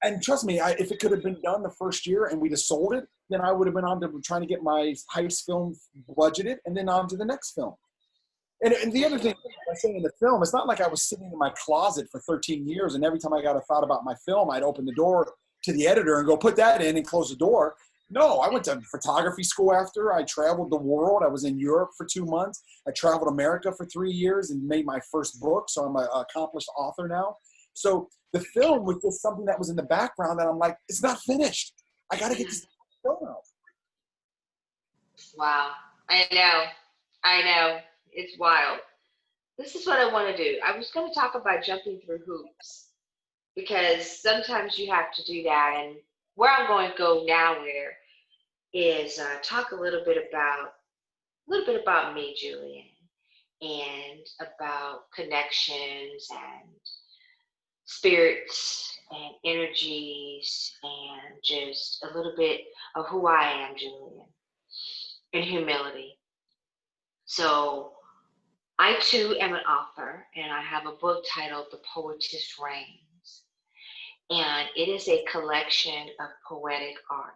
And trust me, if it could have been done the first year and we'd have sold it, then I would have been on to trying to get my heist film budgeted and then on to the next film. And the other thing I say in the film, it's not like I was sitting in my closet for 13 years and every time I got a thought about my film, I'd open the door to the editor and go, "Put that in," and close the door. No, I went to photography school after. I traveled the world. I was in Europe for 2 months. I traveled America for 3 years and made my first book. So I'm an accomplished author now. So the film was just something that was in the background that I'm like, it's not finished. I got to get this film out. Wow. I know. It's wild. This is what I want to do. I was going to talk about jumping through hoops because sometimes you have to do that. And where I'm going to go now is talk a little bit about me, Julian, and about connections and spirits and energies and just a little bit of who I am, Julian, and humility. So I too am an author, and I have a book titled The Poetess Reigns, and it is a collection of poetic art.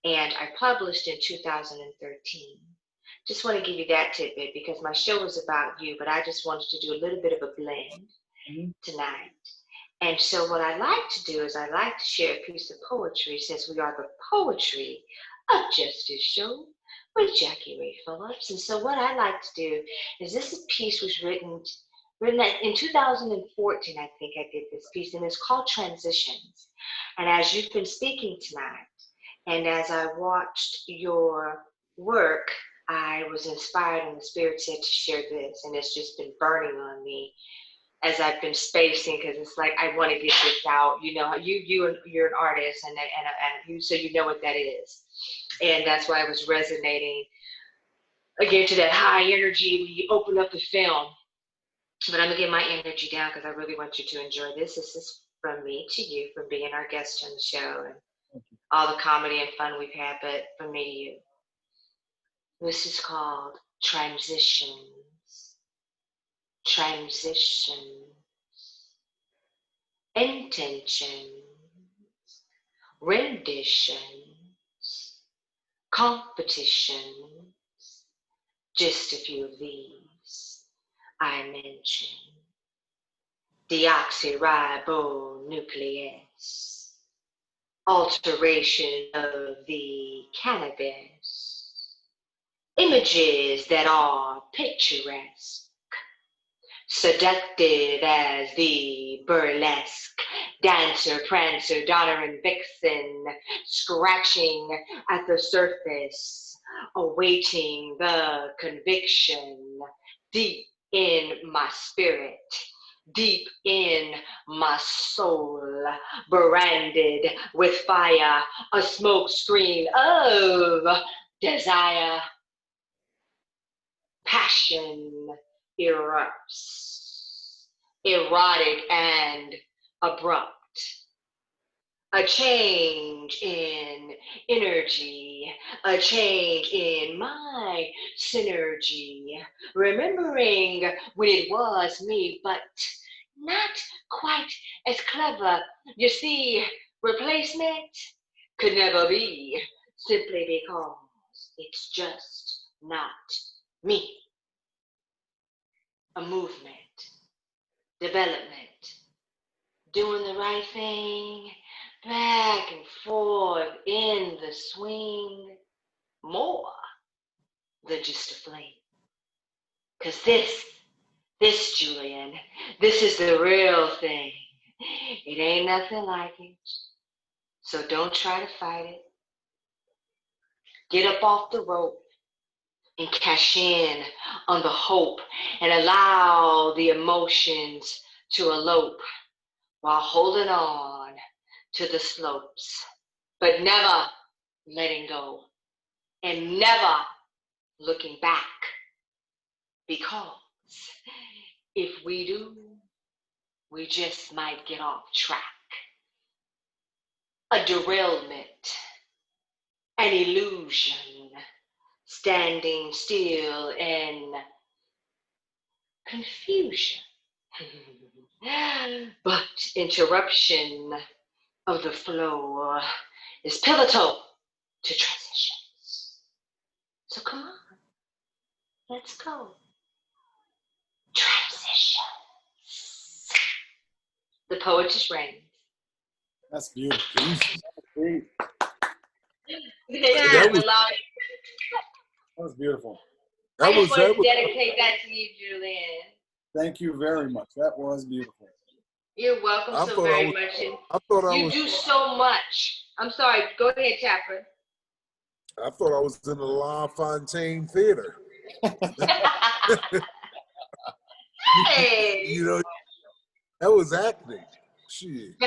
And I published in 2013. Just want to give you that tidbit because my show is about you, but I just wanted to do a little bit of a blend tonight. And so what I like to do is I like to share a piece of poetry since we are the Poetry of Justice show with JackieRay Phillips. And so what I like to do is this piece was written in 2014, I think I did this piece, and it's called Transitions. And as you've been speaking tonight, and as I watched your work, I was inspired and the Spirit said to share this, and it's just been burning on me as I've been spacing because it's like I want to get this out. You know, you're an artist, and you, so you know what that is, and that's why I was resonating again to that high energy when you open up the film. But I'm gonna get my energy down because I really want you to enjoy this. This is from me to you, from being our guest on the show and all the comedy and fun we've had, but from me to you. This is called Transitions. Transitions. Intentions. Renditions. Competitions. Just a few of these I mention. Deoxyribonuclease, alteration of the cannabis, images that are picturesque, seductive as the burlesque, dancer, prancer, donner, and vixen, scratching at the surface, awaiting the conviction, deep in my spirit, deep in my soul, branded with fire, a smoke screen of desire. Passion erupts, erotic and abrupt. A change in energy, a change in my synergy, remembering when it was me, but not quite as clever. You see, replacement could never be, simply because it's just not me. A movement, development, doing the right thing, back and forth in the swing, more than just a flame. Because this, Julian, this is the real thing. It ain't nothing like it. So don't try to fight it. Get up off the rope and cash in on the hope and allow the emotions to elope while holding on to the slopes, but never letting go and never looking back, because if we do, we just might get off track. A derailment, an illusion, standing still in confusion. But interruption of the flow is pivotal to transitions. So come on, let's go. Transitions. The poet just reigns. That's beautiful. Great. That was beautiful. I just want to dedicate that to you, Julian. Thank you very much. That was beautiful. You're welcome so very much. And you do so much. I'm sorry. Go ahead, Chapter. I thought I was in the La Fontaine Theater. Hey. You know, that was acting. Shit.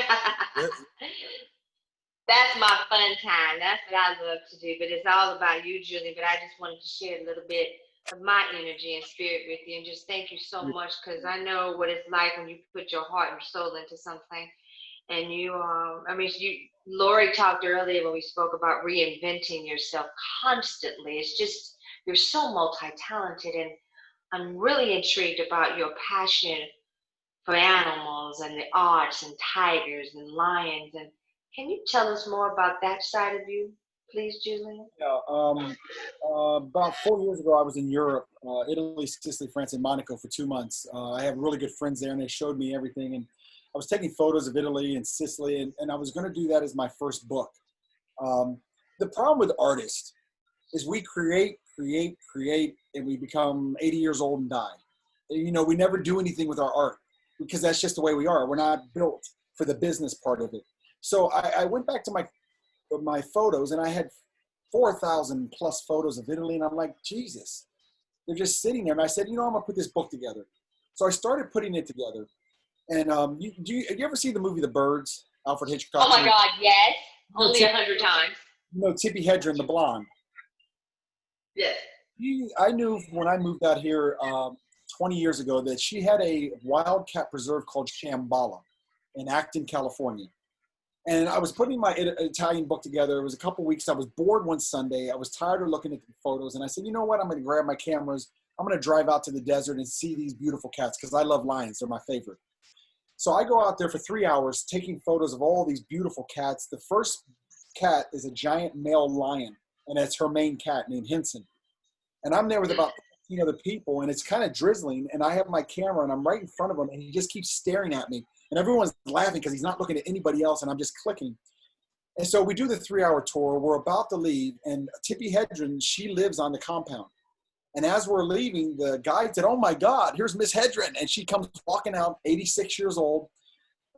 That's my fun time. That's what I love to do. But it's all about you, Julie. But I just wanted to share a little bit of my energy and spirit with you, and just thank you so much, because I know what it's like when you put your heart and soul into something. And Lori talked earlier when we spoke about reinventing yourself constantly. It's just, you're so multi-talented, and I'm really intrigued about your passion for animals and the arts and tigers and lions. And can you tell us more about that side of you, please, Julian? Yeah, about 4 years ago, I was in Europe, Italy, Sicily, France, and Monaco for 2 months. I have really good friends there, and they showed me everything. And I was taking photos of Italy and Sicily, and I was going to do that as my first book. The problem with artists is we create, and we become 80 years old and die. You know, we never do anything with our art because that's just the way we are. We're not built for the business part of it. So I went back to my photos, and I had 4,000 plus photos of Italy, and I'm like, Jesus, they're just sitting there. And I said, you know, I'm gonna put this book together. So I started putting it together. And have you ever seen the movie The Birds, Alfred Hitchcock? Oh my God, yes. Only 100 times. You know, Tippi Hedren, the blonde. Yes. I knew when I moved out here 20 years ago that she had a wildcat preserve called Shambhala in Acton, California. And I was putting my Italian book together. It was a couple weeks. I was bored one Sunday. I was tired of looking at the photos. And I said, you know what? I'm going to grab my cameras. I'm going to drive out to the desert and see these beautiful cats because I love lions. They're my favorite. So I go out there for 3 hours taking photos of all these beautiful cats. The first cat is a giant male lion, and that's her main cat named Henson. And I'm there with about 15 other people, and it's kind of drizzling. And I have my camera, and I'm right in front of him, and he just keeps staring at me. And everyone's laughing because he's not looking at anybody else, and I'm just clicking. And so we do the 3-hour tour. We're about to leave, and Tippi Hedren, she lives on the compound. And as we're leaving, the guide said, oh, my God, here's Miss Hedren. And she comes walking out, 86 years old.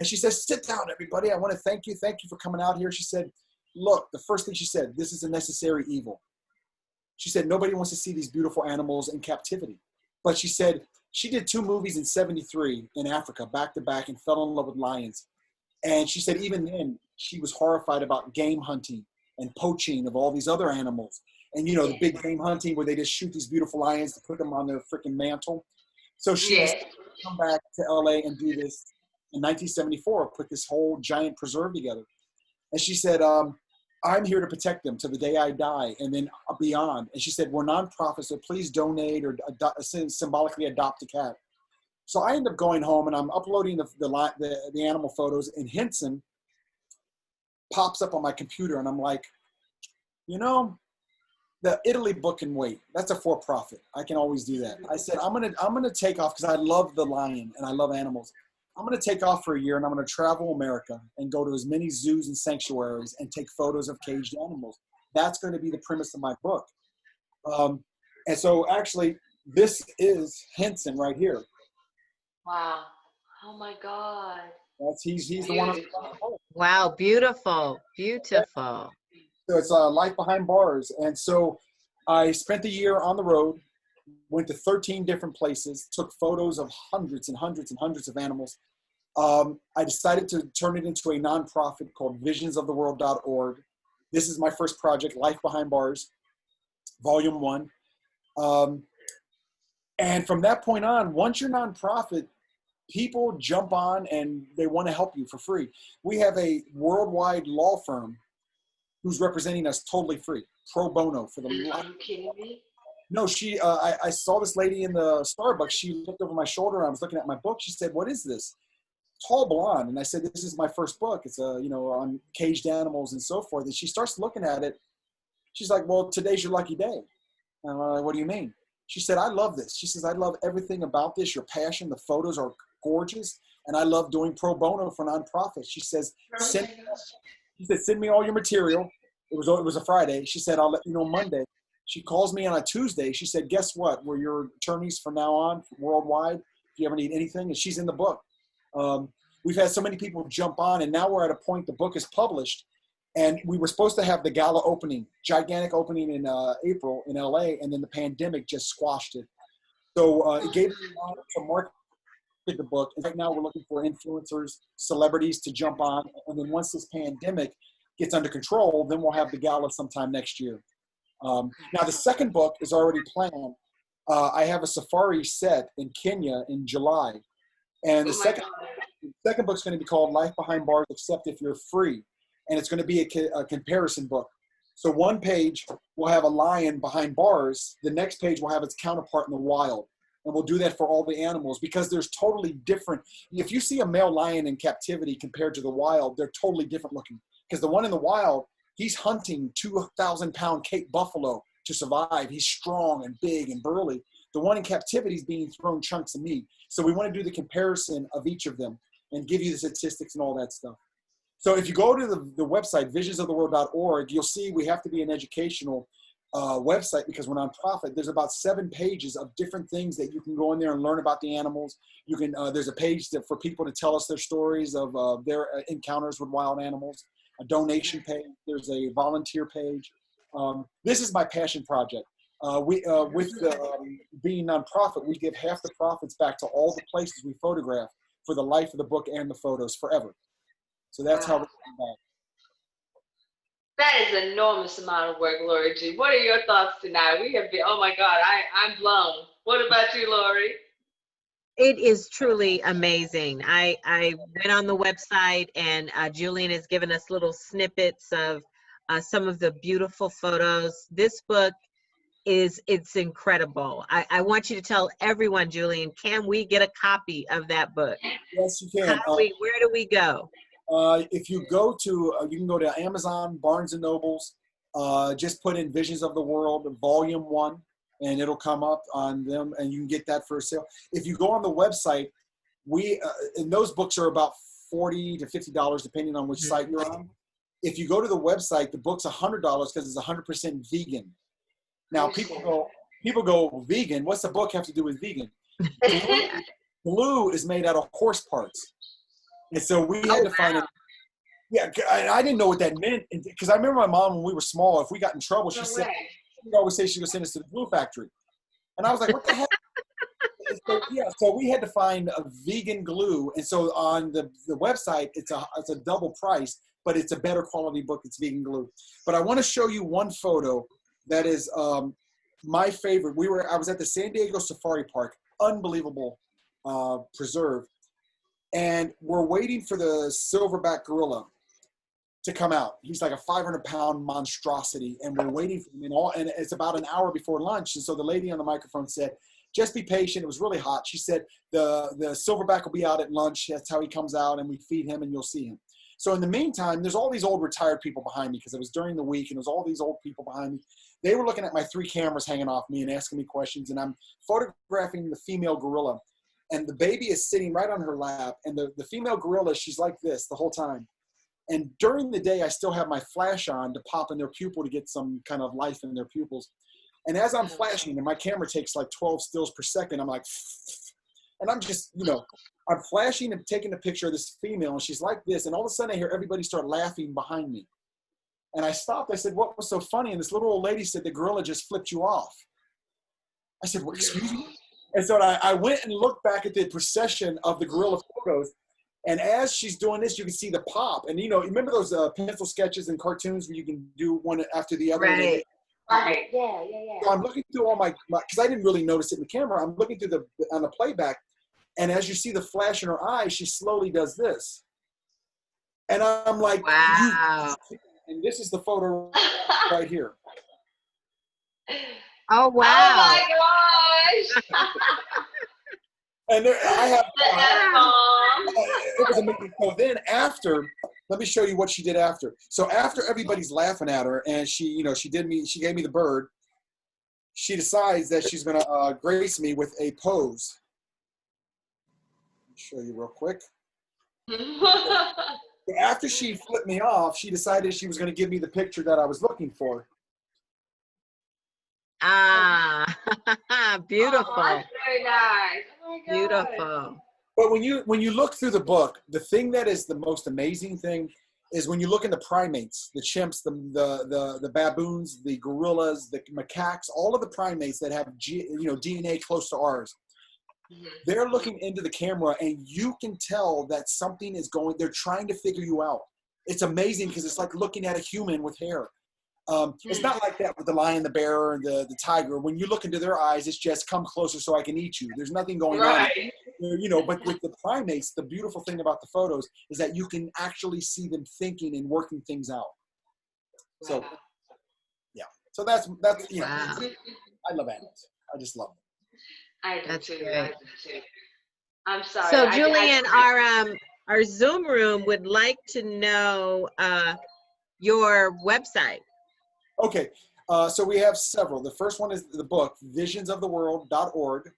And she says, sit down, everybody. I want to thank you. Thank you for coming out here. She said, look, the first thing she said, this is a necessary evil. She said, nobody wants to see these beautiful animals in captivity. But she said, she did 2 movies in '73 in Africa, back to back, and fell in love with lions. And she said even then, she was horrified about game hunting and poaching of all these other animals. And, you know, the big game hunting where they just shoot these beautiful lions to put them on their freaking mantle. So she was come back to LA and do this in 1974, put this whole giant preserve together. And she said, I'm here to protect them to the day I die and then beyond. And she said, we're nonprofits, so please donate or symbolically adopt a cat. So I end up going home and I'm uploading the animal photos. And Henson, pops up on my computer, and I'm like, you know, the Italy book can wait. That's a for-profit. I can always do that. I said, I'm gonna take off because I love the lion and I love animals. I'm gonna take off for a year and I'm gonna travel America and go to as many zoos and sanctuaries and take photos of caged animals. That's going to be the premise of my book. And so actually, this is Henson right here. Wow. Oh my God. He's the one. Wow, beautiful, beautiful. So it's Life Behind Bars. And so I spent the year on the road, went to 13 different places, took photos of hundreds and hundreds and hundreds of animals. I decided to turn it into a nonprofit called visionsoftheworld.org. This is my first project, Life Behind Bars, Volume 1. And from that point on, once you're nonprofit, people jump on and they want to help you for free. We have a worldwide law firm who's representing us totally free, pro bono for the life. Are you kidding me? No, I saw this lady in the Starbucks. She looked over my shoulder and I was looking at my book. She said, "What is this?" Tall blonde. And I said, "This is my first book. It's on caged animals and so forth." And she starts looking at it. She's like, "Well, today's your lucky day." And I'm like, "What do you mean?" She said, "I love this." She says, "I love everything about this, your passion. The photos are gorgeous. And I love doing pro bono for nonprofits." She says, send me all your material. It was a Friday. She said, "I'll let you know Monday." She calls me on a Tuesday. She said, "Guess what? We're your attorneys from now on, worldwide. If you ever need anything." And she's in the book. We've had so many people jump on, and now we're at a point the book is published. And we were supposed to have the gala opening, gigantic opening in April in LA, and then the pandemic just squashed it. So it gave us time to market the book. And right now we're looking for influencers, celebrities to jump on. And then once this pandemic gets under control, then we'll have the gala sometime next year. Now the second book is already planned. I have a safari set in Kenya in July. And the second book's going to be called Life Behind Bars, Except If You're Free. And it's going to be a comparison book. So one page will have a lion behind bars. The next page will have its counterpart in the wild. And we'll do that for all the animals because there's totally different. If you see a male lion in captivity compared to the wild, they're totally different looking. Because the one in the wild, he's hunting 2,000-pound Cape buffalo to survive. He's strong and big and burly. The one in captivity is being thrown chunks of meat. So we want to do the comparison of each of them and give you the statistics and all that stuff. So if you go to the website, visionsoftheworld.org, you'll see we have to be an educational website because we're nonprofit. There's about 7 pages of different things that you can go in there and learn about the animals. You can there's a page for people to tell us their stories of their encounters with wild animals, a donation page. There's a volunteer page. This is my passion project. Being nonprofit, we give half the profits back to all the places we photograph for the life of the book and the photos forever. So that's how we come back. That is an enormous amount of work, Lori G. What are your thoughts tonight? We have been, oh my God, I'm blown. What about you, Lori? It is truly amazing. I went on the website and Julian has given us little snippets of some of the beautiful photos. This book it's incredible. I want you to tell everyone, Julian, can we get a copy of that book? Yes, you can. Where do we go? If you go to, you can go to Amazon, Barnes and Nobles, just put in Visions of the World, Volume 1, and it'll come up on them, and you can get that for a sale. If you go on the website, and those books are about $40 to $50, depending on which site you're on. If you go to the website, the book's $100 because it's 100% vegan. Now, people go, vegan? What's the book have to do with vegan? Glue is made out of horse parts. And so we had to find it. Yeah, I didn't know what that meant. Because I remember my mom, when we were small, if we got in trouble, she'd always say she would send us to the glue factory. And I was like, what the heck? So we had to find a vegan glue. And so on the website, it's a double price, but it's a better quality book. It's vegan glue. But I want to show you one photo that is my favorite. I was at the San Diego Safari Park, unbelievable preserve. And we're waiting for the silverback gorilla to come out. He's like a 500-pound monstrosity, and we're waiting for him. And it's about an hour before lunch. And so the lady on the microphone said, "Just be patient." It was really hot. She said, the silverback will be out at lunch. That's how he comes out, and we feed him, and you'll see him. So in the meantime, there's all these old retired people behind me because it was during the week and there's all these old people behind me. They were looking at my 3 cameras hanging off me and asking me questions, and I'm photographing the female gorilla, and the baby is sitting right on her lap, and the female gorilla, she's like this the whole time. And during the day, I still have my flash on to pop in their pupil to get some kind of life in their pupils. And as I'm flashing, and my camera takes like 12 stills per second, I'm like, and I'm just, you know, I'm flashing and taking a picture of this female, and she's like this, and all of a sudden I hear everybody start laughing behind me. And I stopped. I said, what was so funny? And this little old lady said, the gorilla just flipped you off. I said, well, excuse me? And so I went and looked back at the procession of the gorilla photos. And as she's doing this, you can see the pop. And, you know, remember those pencil sketches and cartoons where you can do one after the other? Right. Right. Yeah. So I'm looking through all my, because I didn't really notice it in the camera. I'm looking through on the playback. And as you see the flash in her eyes, she slowly does this. And I'm like, wow. And this is the photo right here. Oh, wow. Oh my gosh. And there, I have, it was amazing. So then after, let me show you what she did after. So after everybody's laughing at her and she, you know, she gave me the bird, she decides that she's going to grace me with a pose. Let me show you real quick. After she flipped me off, she decided she was going to give me the picture that I was looking for. Ah, beautiful. Oh, that's very nice. Oh my God. Beautiful. But when you look through the book, the thing that is the most amazing thing is when you look in the primates, the chimps, the baboons, the gorillas, the macaques, all of the primates that have DNA close to ours. They're looking into the camera and you can tell that something is going, they're trying to figure you out. It's amazing because it's like looking at a human with hair. It's not like that with the lion, the bear, and the tiger. When you look into their eyes, it's just come closer so I can eat you. There's nothing going on. You know, but with the primates, the beautiful thing about the photos is that you can actually see them thinking and working things out. So, yeah. So that's you know, Wow. I love animals. I just love them. I do That's too. great. I do too. I'm sorry. So Julian, our Zoom room would like to know your website. Okay, so we have several. The first one is the book, visionsoftheworld.org.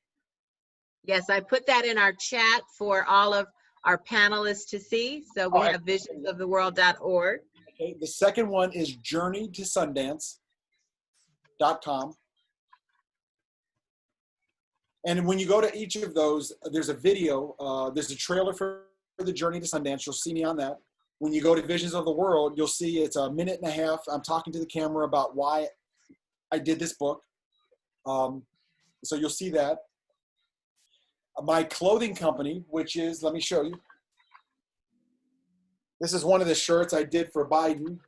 Yes, I put that in our chat for all of our panelists to see. So we have visionsoftheworld.org. Okay, the second one is journeytosundance.com. And when you go to each of those, there's a video, there's a trailer for the Journey to Sundance. You'll see me on that. When you go to Visions of the World, you'll see it's a minute and a half. I'm talking to the camera about why I did this book. So you'll see that. My clothing company, which is, let me show you. This is one of the shirts I did for Biden.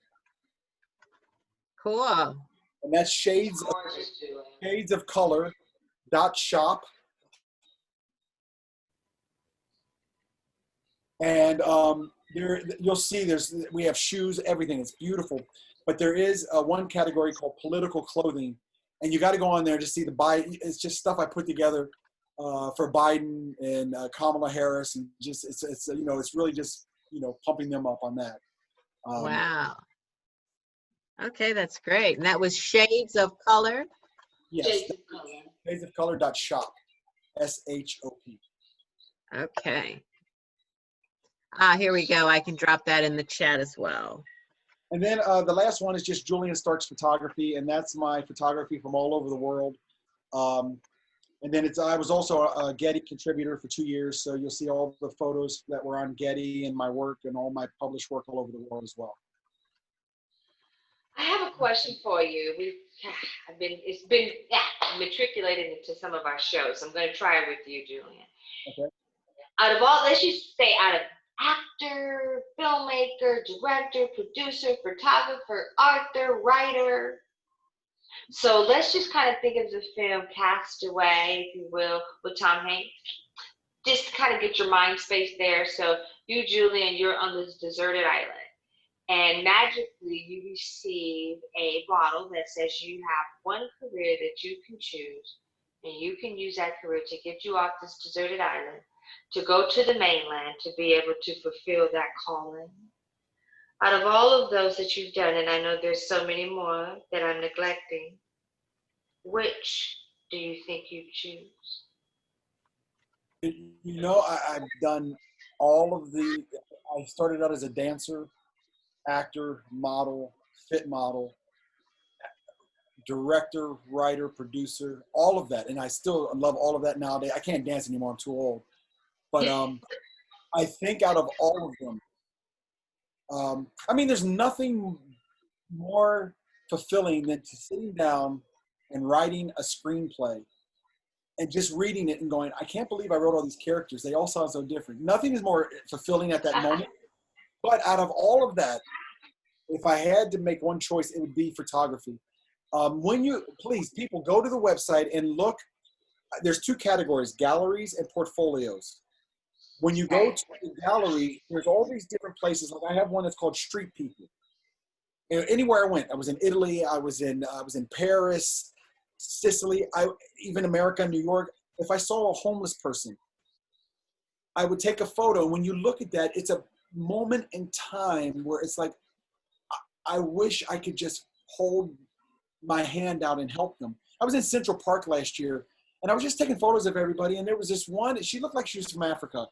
Cool. And that's shades of color.shop. And you'll see we have shoes, everything. It's beautiful. But there is one category called political clothing. And you got to go on there to see the Biden. It's just stuff I put together for Biden and Kamala Harris. And just, it's you know, it's really just, you know, pumping them up on that. Wow. Okay, that's great. And that was Shades of Color? Yes. Shadesofcolor.shop. SHOP. Okay. Here we go. I can drop that in the chat as well. And then the last one is just Julian Starks Photography, and that's my photography from all over the world. And then I was also a Getty contributor for 2 years, so you'll see all the photos that were on Getty and my work and all my published work all over the world as well. I have a question for you. It's been matriculated into some of our shows. I'm going to try it with you, Julian. Okay. Out of all, let's just say out of actor, filmmaker, director, producer, photographer, author, writer. So let's just kind of think of the film Castaway, if you will, with Tom Hanks. Just to kind of get your mind space there. So you, Julian, you're on this deserted island. And magically you receive a bottle that says you have one career that you can choose. And you can use that career to get you off this deserted island, to go to the mainland, to be able to fulfill that calling. Out of all of those that you've done, and I know there's so many more that I'm neglecting, which do you think you choose? You know, I've done all of the, I started out as a dancer, actor, model, fit model, director, writer, producer, all of that. And I still love all of that nowadays. I can't dance anymore, I'm too old. But I think out of all of them, I mean, there's nothing more fulfilling than to sitting down and writing a screenplay and just reading it and going, I can't believe I wrote all these characters. They all sound so different. Nothing is more fulfilling at that moment. But out of all of that, if I had to make one choice, it would be photography. Please, people, go to the website and look. There's two categories, galleries and portfolios. When you go to the gallery, there's all these different places. Like I have one that's called Street People. Anywhere I went, I was in Italy, I was in Paris, Sicily, even America, New York. If I saw a homeless person, I would take a photo. When you look at that, it's a moment in time where it's like, I wish I could just hold my hand out and help them. I was in Central Park last year, and I was just taking photos of everybody, and there was this one, she looked like she was from Africa,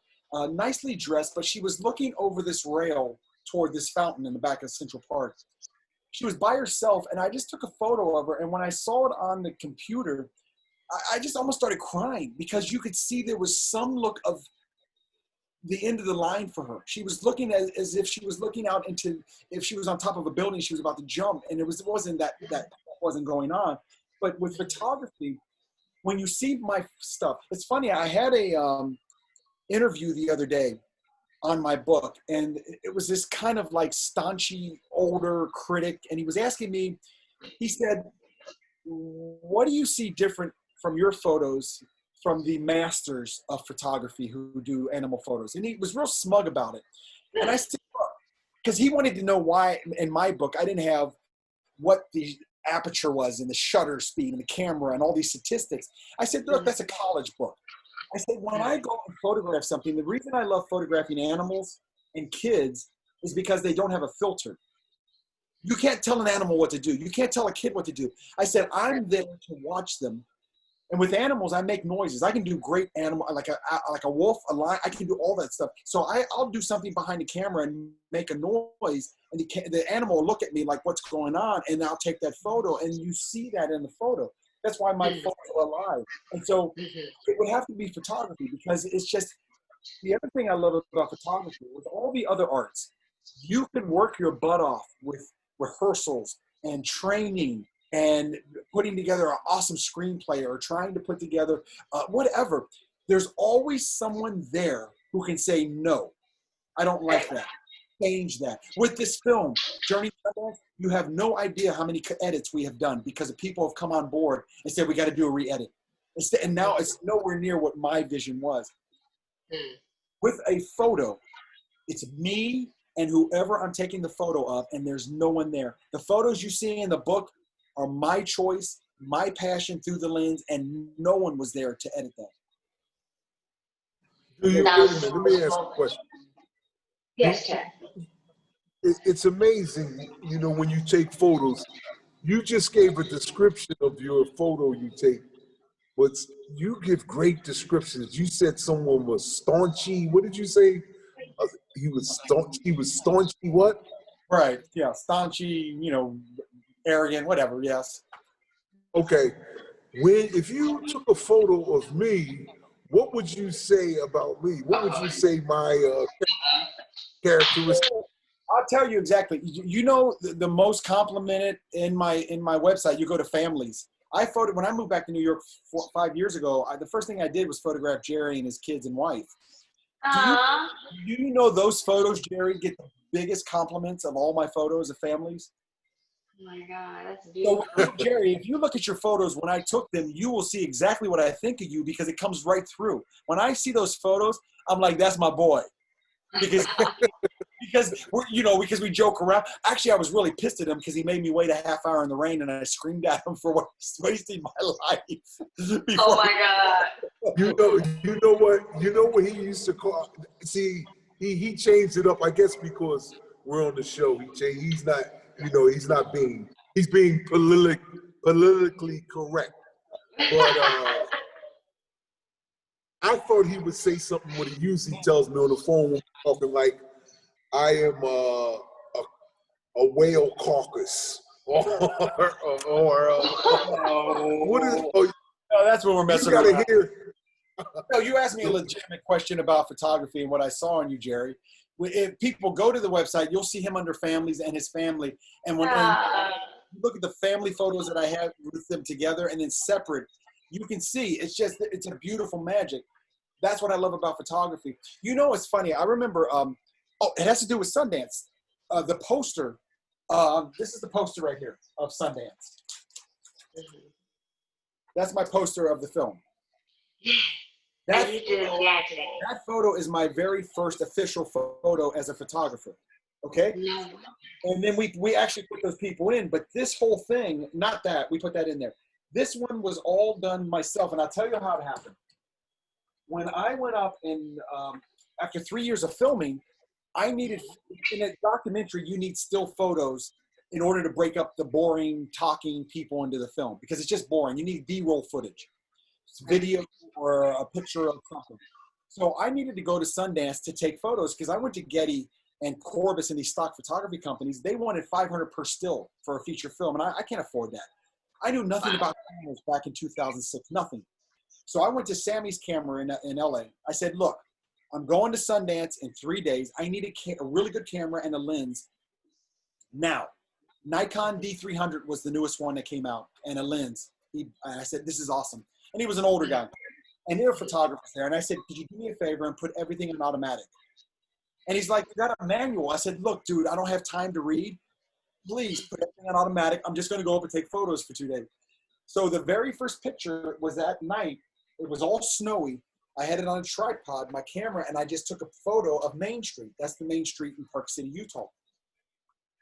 nicely dressed, but she was looking over this rail toward this fountain in the back of Central Park. She was by herself, and I just took a photo of her, and when I saw it on the computer, I just almost started crying because you could see there was some look of the end of the line for her. She was looking as if she was looking out into, if she was on top of a building, she was about to jump, and it wasn't that wasn't going on. But with photography, when you see my stuff, it's funny, I had a interview the other day on my book, and it was this kind of like staunchy older critic, and he was asking me, he said, what do you see different from your photos from the masters of photography who do animal photos? And he was real smug about it. And I said, because he wanted to know why in my book I didn't have what the aperture was and the shutter speed and the camera and all these statistics. I said, look, that's a college book. I said, when I go and photograph something, the reason I love photographing animals and kids is because they don't have a filter. You can't tell an animal what to do. You can't tell a kid what to do. I said, I'm there to watch them. And with animals, I make noises. I can do great animal, like a wolf, a lion. I can do all that stuff. So I'll do something behind the camera and make a noise, and the animal will look at me like, what's going on? And I'll take that photo, and you see that in the photo. That's why my photos are alive. And so it would have to be photography, because it's just, the other thing I love about photography, with all the other arts, you can work your butt off with rehearsals and training and putting together an awesome screenplay or trying to put together whatever. There's always someone there who can say, no, I don't like that. Change that. With this film, Journey to Sundance, you have no idea how many edits we have done because the people have come on board and said, we got to do a re-edit. And now it's nowhere near what my vision was. With a photo, it's me and whoever I'm taking the photo of, and there's no one there. The photos you see in the book are my choice, my passion through the lens, and no one was there to edit that. Let me ask you a question. Yes, Jack. It's amazing, you know, when you take photos. You just gave a description of your photo you take, but you give great descriptions. You said someone was staunchy. What did you say? He was staunchy what? Right, yeah, staunchy, you know, arrogant, whatever, yes. Okay, if you took a photo of me, what would you say about me? What would you say my characteristics? I'll tell you exactly. You know, the most complimented in my website, you go to families. When I moved back to New York 5 years ago, the first thing I did was photograph Jerry and his kids and wife. Do you know those photos, Jerry, get the biggest compliments of all my photos of families? Oh my God, that's beautiful. So, Jerry, if you look at your photos when I took them, you will see exactly what I think of you because it comes right through. When I see those photos, I'm like, that's my boy. Because because we joke around. Actually, I was really pissed at him because he made me wait a half hour in the rain, and I screamed at him for wasting my life. Oh my God! You know what he used to call. See, he changed it up, I guess, because we're on the show. He's not, you know, he's being politically correct. But I thought he would say something what he usually tells me on the phone when we're talking, like, I am a whale caucus. Or what is, no, that's what we're messing you gotta around. hear. No, you asked me a legitimate question about photography and what I saw on you, Jerry. If people go to the website, you'll see him under families and his family. And when you look at the family photos that I have with them together and then separate, you can see it's a beautiful magic. That's what I love about photography. You know, it's funny. I remember, it has to do with Sundance. The poster, this is the poster right here of Sundance. That's my poster of the film. That photo is my very first official photo as a photographer. Okay? And then we actually put those people in, but this whole thing, not that, we put that in there. This one was all done myself, and I'll tell you how it happened. When I went up and after 3 years of filming, I needed, in a documentary, you need still photos in order to break up the boring talking people into the film, because it's just boring. You need B-roll footage. It's video or a picture of something. So I needed to go to Sundance to take photos, because I went to Getty and Corbis and these stock photography companies. They wanted $500 per still for a feature film, and I can't afford that. I knew nothing about cameras back in 2006, nothing. So I went to Sammy's camera in LA. I said, look, I'm going to Sundance in 3 days. I need a really good camera and a lens. Now, Nikon D300 was the newest one that came out, and a lens. I said, this is awesome. And he was an older guy. And there were photographers there. And I said, could you do me a favor and put everything in automatic? And he's like, you got a manual? I said, look, dude, I don't have time to read. Please put everything on automatic. I'm just going to go up and take photos for 2 days. So the very first picture was that night. It was all snowy. I had it on a tripod, my camera, and I just took a photo of Main Street. That's the main street in Park City, Utah.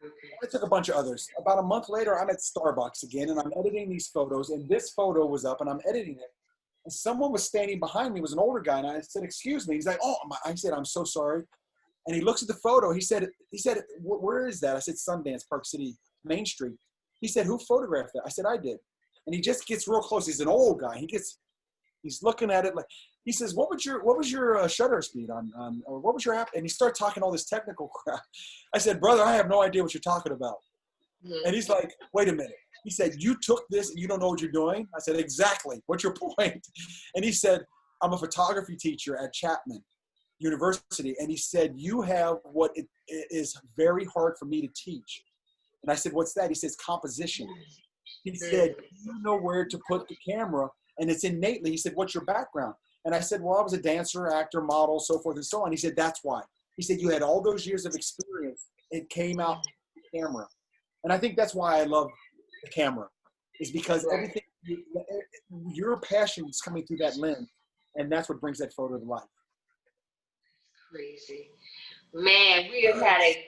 I took a bunch of others. About a month later, I'm at Starbucks again, and I'm editing these photos, and this photo was up, and I'm editing it. And someone was standing behind me. It was an older guy, and I said, excuse me. He's like, oh, I said, I'm so sorry. And he looks at the photo. He said, where is that? I said, Sundance, Park City, Main Street. He said, who photographed that? I said, I did. And he just gets real close. He's an old guy. He's looking at it like, he says, what was your shutter speed on or what was your app? And he started talking all this technical crap. I said, brother, I have no idea what you're talking about. And he's like, wait a minute. He said, you took this and you don't know what you're doing? I said, exactly. What's your point? And he said, I'm a photography teacher at Chapman University. And he said, you have what it is very hard for me to teach. And I said, what's that? He says, composition. He said, you know where to put the camera, and it's innately. He said, what's your background? And I said, well, I was a dancer, actor, model, so forth and so on. He said, that's why. He said, you had all those years of experience. It came out to the camera. And I think that's why I love the camera, is because everything, your passion is coming through that lens, and that's what brings that photo to life. Crazy. Man, we have had a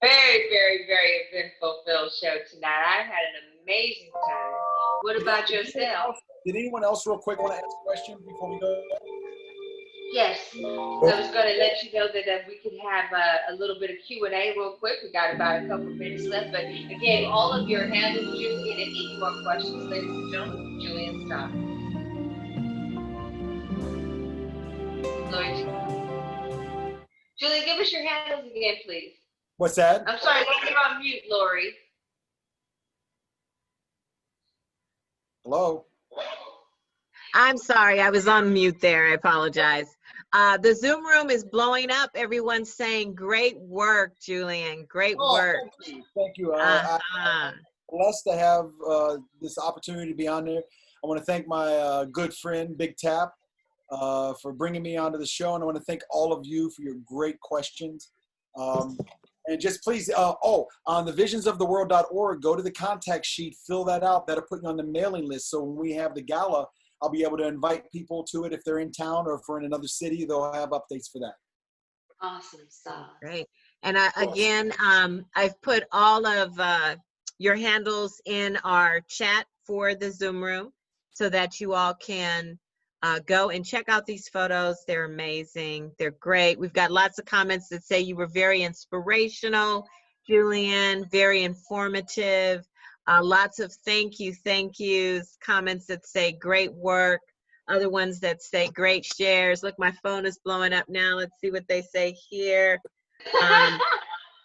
very, very, very eventful film show tonight. I've had an amazing time. What about yourself? Did anyone else real quick want to ask a question before we go? Yes. So I was going to let you know that we could have a little bit of Q&A real quick. We got about a couple minutes left. But again, all of your handles, Julian, and any more questions, ladies and gentlemen, Julian Starks. Lori G. Julian, give us your handles again, please. What's that? I'm sorry, you're on mute, Lori. Hello? I'm sorry, I was on mute there. I apologize. The Zoom room is blowing up. Everyone's saying, great work, Julian. Great work. Thank you. I'm blessed to have this opportunity to be on there. I want to thank my good friend, Big Tap, for bringing me onto the show. And I want to thank all of you for your great questions. And just please, on the visionsoftheworld.org, go to the contact sheet, fill that out. That'll put you on the mailing list. So when we have the gala, I'll be able to invite people to it. If they're in town or if we're in another city, they'll have updates for that. Awesome stuff. Great. And again, I've put all of your handles in our chat for the Zoom room so that you all can Go and check out these photos. They're amazing. They're great. We've got lots of comments that say you were very inspirational, Julian, very informative. Lots of thank yous, comments that say great work, other ones that say great shares. Look, my phone is blowing up now. Let's see what they say here.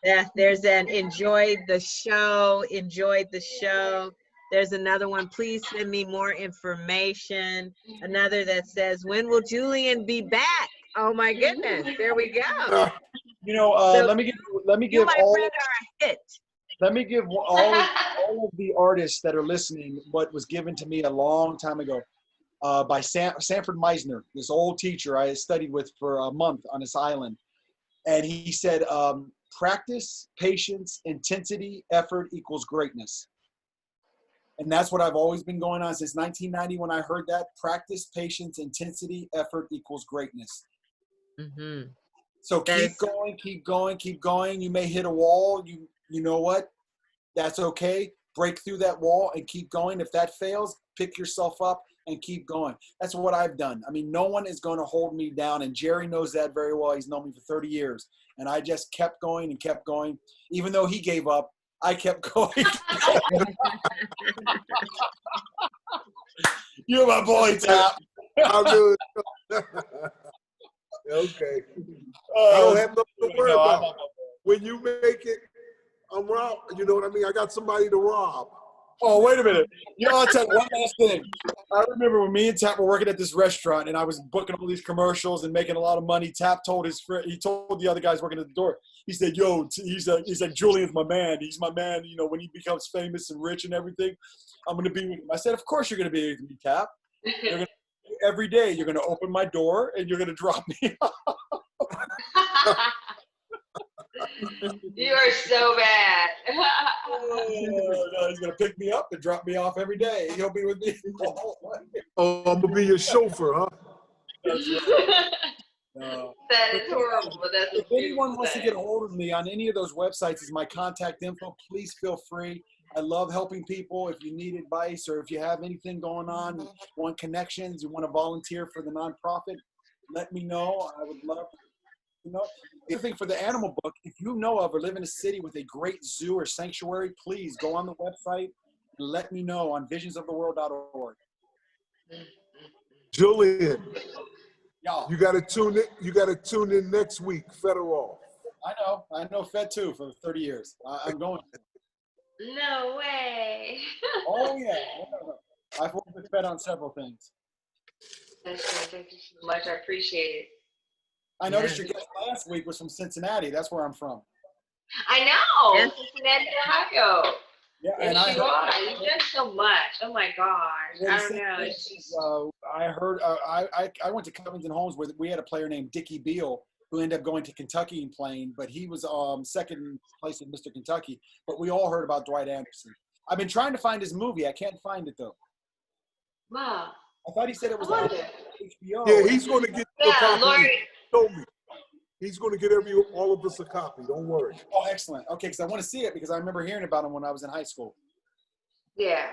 Yeah, there's an enjoyed the show. There's another one, please send me more information. Another that says, when will Julian be back? Oh my goodness, there we go. You know, So let me give my all friend are a hit. let me give all of the artists that are listening what was given to me a long time ago by Sanford Meisner, this old teacher I studied with for a month on this island. And he said, practice, patience, intensity, effort equals greatness. And that's what I've always been going on since 1990 when I heard that. Practice, patience, intensity, effort equals greatness. Mm-hmm. So keep going, keep going, keep going. You may hit a wall. You know what? That's okay. Break through that wall and keep going. If that fails, pick yourself up and keep going. That's what I've done. I mean, no one is going to hold me down. And Jerry knows that very well. He's known me for 30 years. And I just kept going and kept going. Even though he gave up, I kept going. You're my boy, Tap. I'm good. Okay. I don't have nothing to worry about. When you make it, I'm rob. You know what I mean? I got somebody to rob. Oh, wait a minute. You know, I'll tell you one last thing. I remember when me and Tap were working at this restaurant and I was booking all these commercials and making a lot of money. Tap told his friend, he told the other guys working at the door, he said, yo, he's like, Julian's my man. He's my man. You know, when he becomes famous and rich and everything, I'm going to be with him. I said, of course you're going to be with me, Tap. Every day you're going to open my door and you're going to drop me off. You are so bad. Oh, no, he's going to pick me up and drop me off every day. He'll be with me the whole way. Oh, I'm going to be your chauffeur, huh? That's right. That is horrible. But that's if anyone wants to get a hold of me on any of those websites, is my contact info. Please feel free. I love helping people. If you need advice or if you have anything going on, want connections, you want to volunteer for the nonprofit, let me know. I would love to. You know, the other thing for the animal book, if you know of or live in a city with a great zoo or sanctuary, please go on the website and let me know on visionsoftheworld.org. Julian, Y'all. you got to tune in. You got to tune in next week. Federal. I know Fed too for 30 years. I'm going. No way. Oh yeah. I've worked with Fed on several things. That's good. Thank you so much. I appreciate it. I noticed your guest last week was from Cincinnati. That's where I'm from. I know. Cincinnati, Ohio. Yeah, and you are. You've done so much. Oh my gosh. I don't know. It's just... I heard. I went to Covington Homes where we had a player named Dickie Beal who ended up going to Kentucky and playing, but he was second place in Mr. Kentucky. But we all heard about Dwight Anderson. I've been trying to find his movie. I can't find it though. Wow. I thought he said it was on HBO. Yeah, he's going to get a copy. Lori. Told me. He's going to get all of us a copy. Don't worry. Oh, excellent. Okay, because I want to see it because I remember hearing about him when I was in high school. Yeah.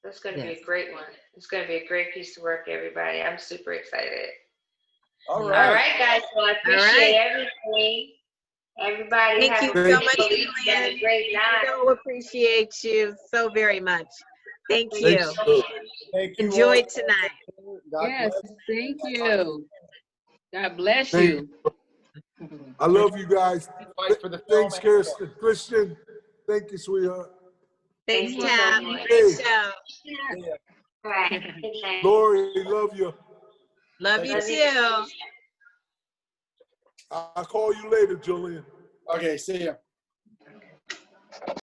That's going to be a great one. It's going to be a great piece of work, everybody. I'm super excited. All right, guys. Well, I appreciate everything. Everybody, thank you so much, Julian. A great night. So appreciate you so very much. Thank you. Thank you. Enjoy tonight. Yes, thank you. God bless you. I love you guys. Thanks, film. Kirsten. Christian, thank you, sweetheart. Thanks, Thank you Tam. so much. Great show. All right. Good night. Lori, love you. Love you too. I'll call you later, Julian. Okay, see ya.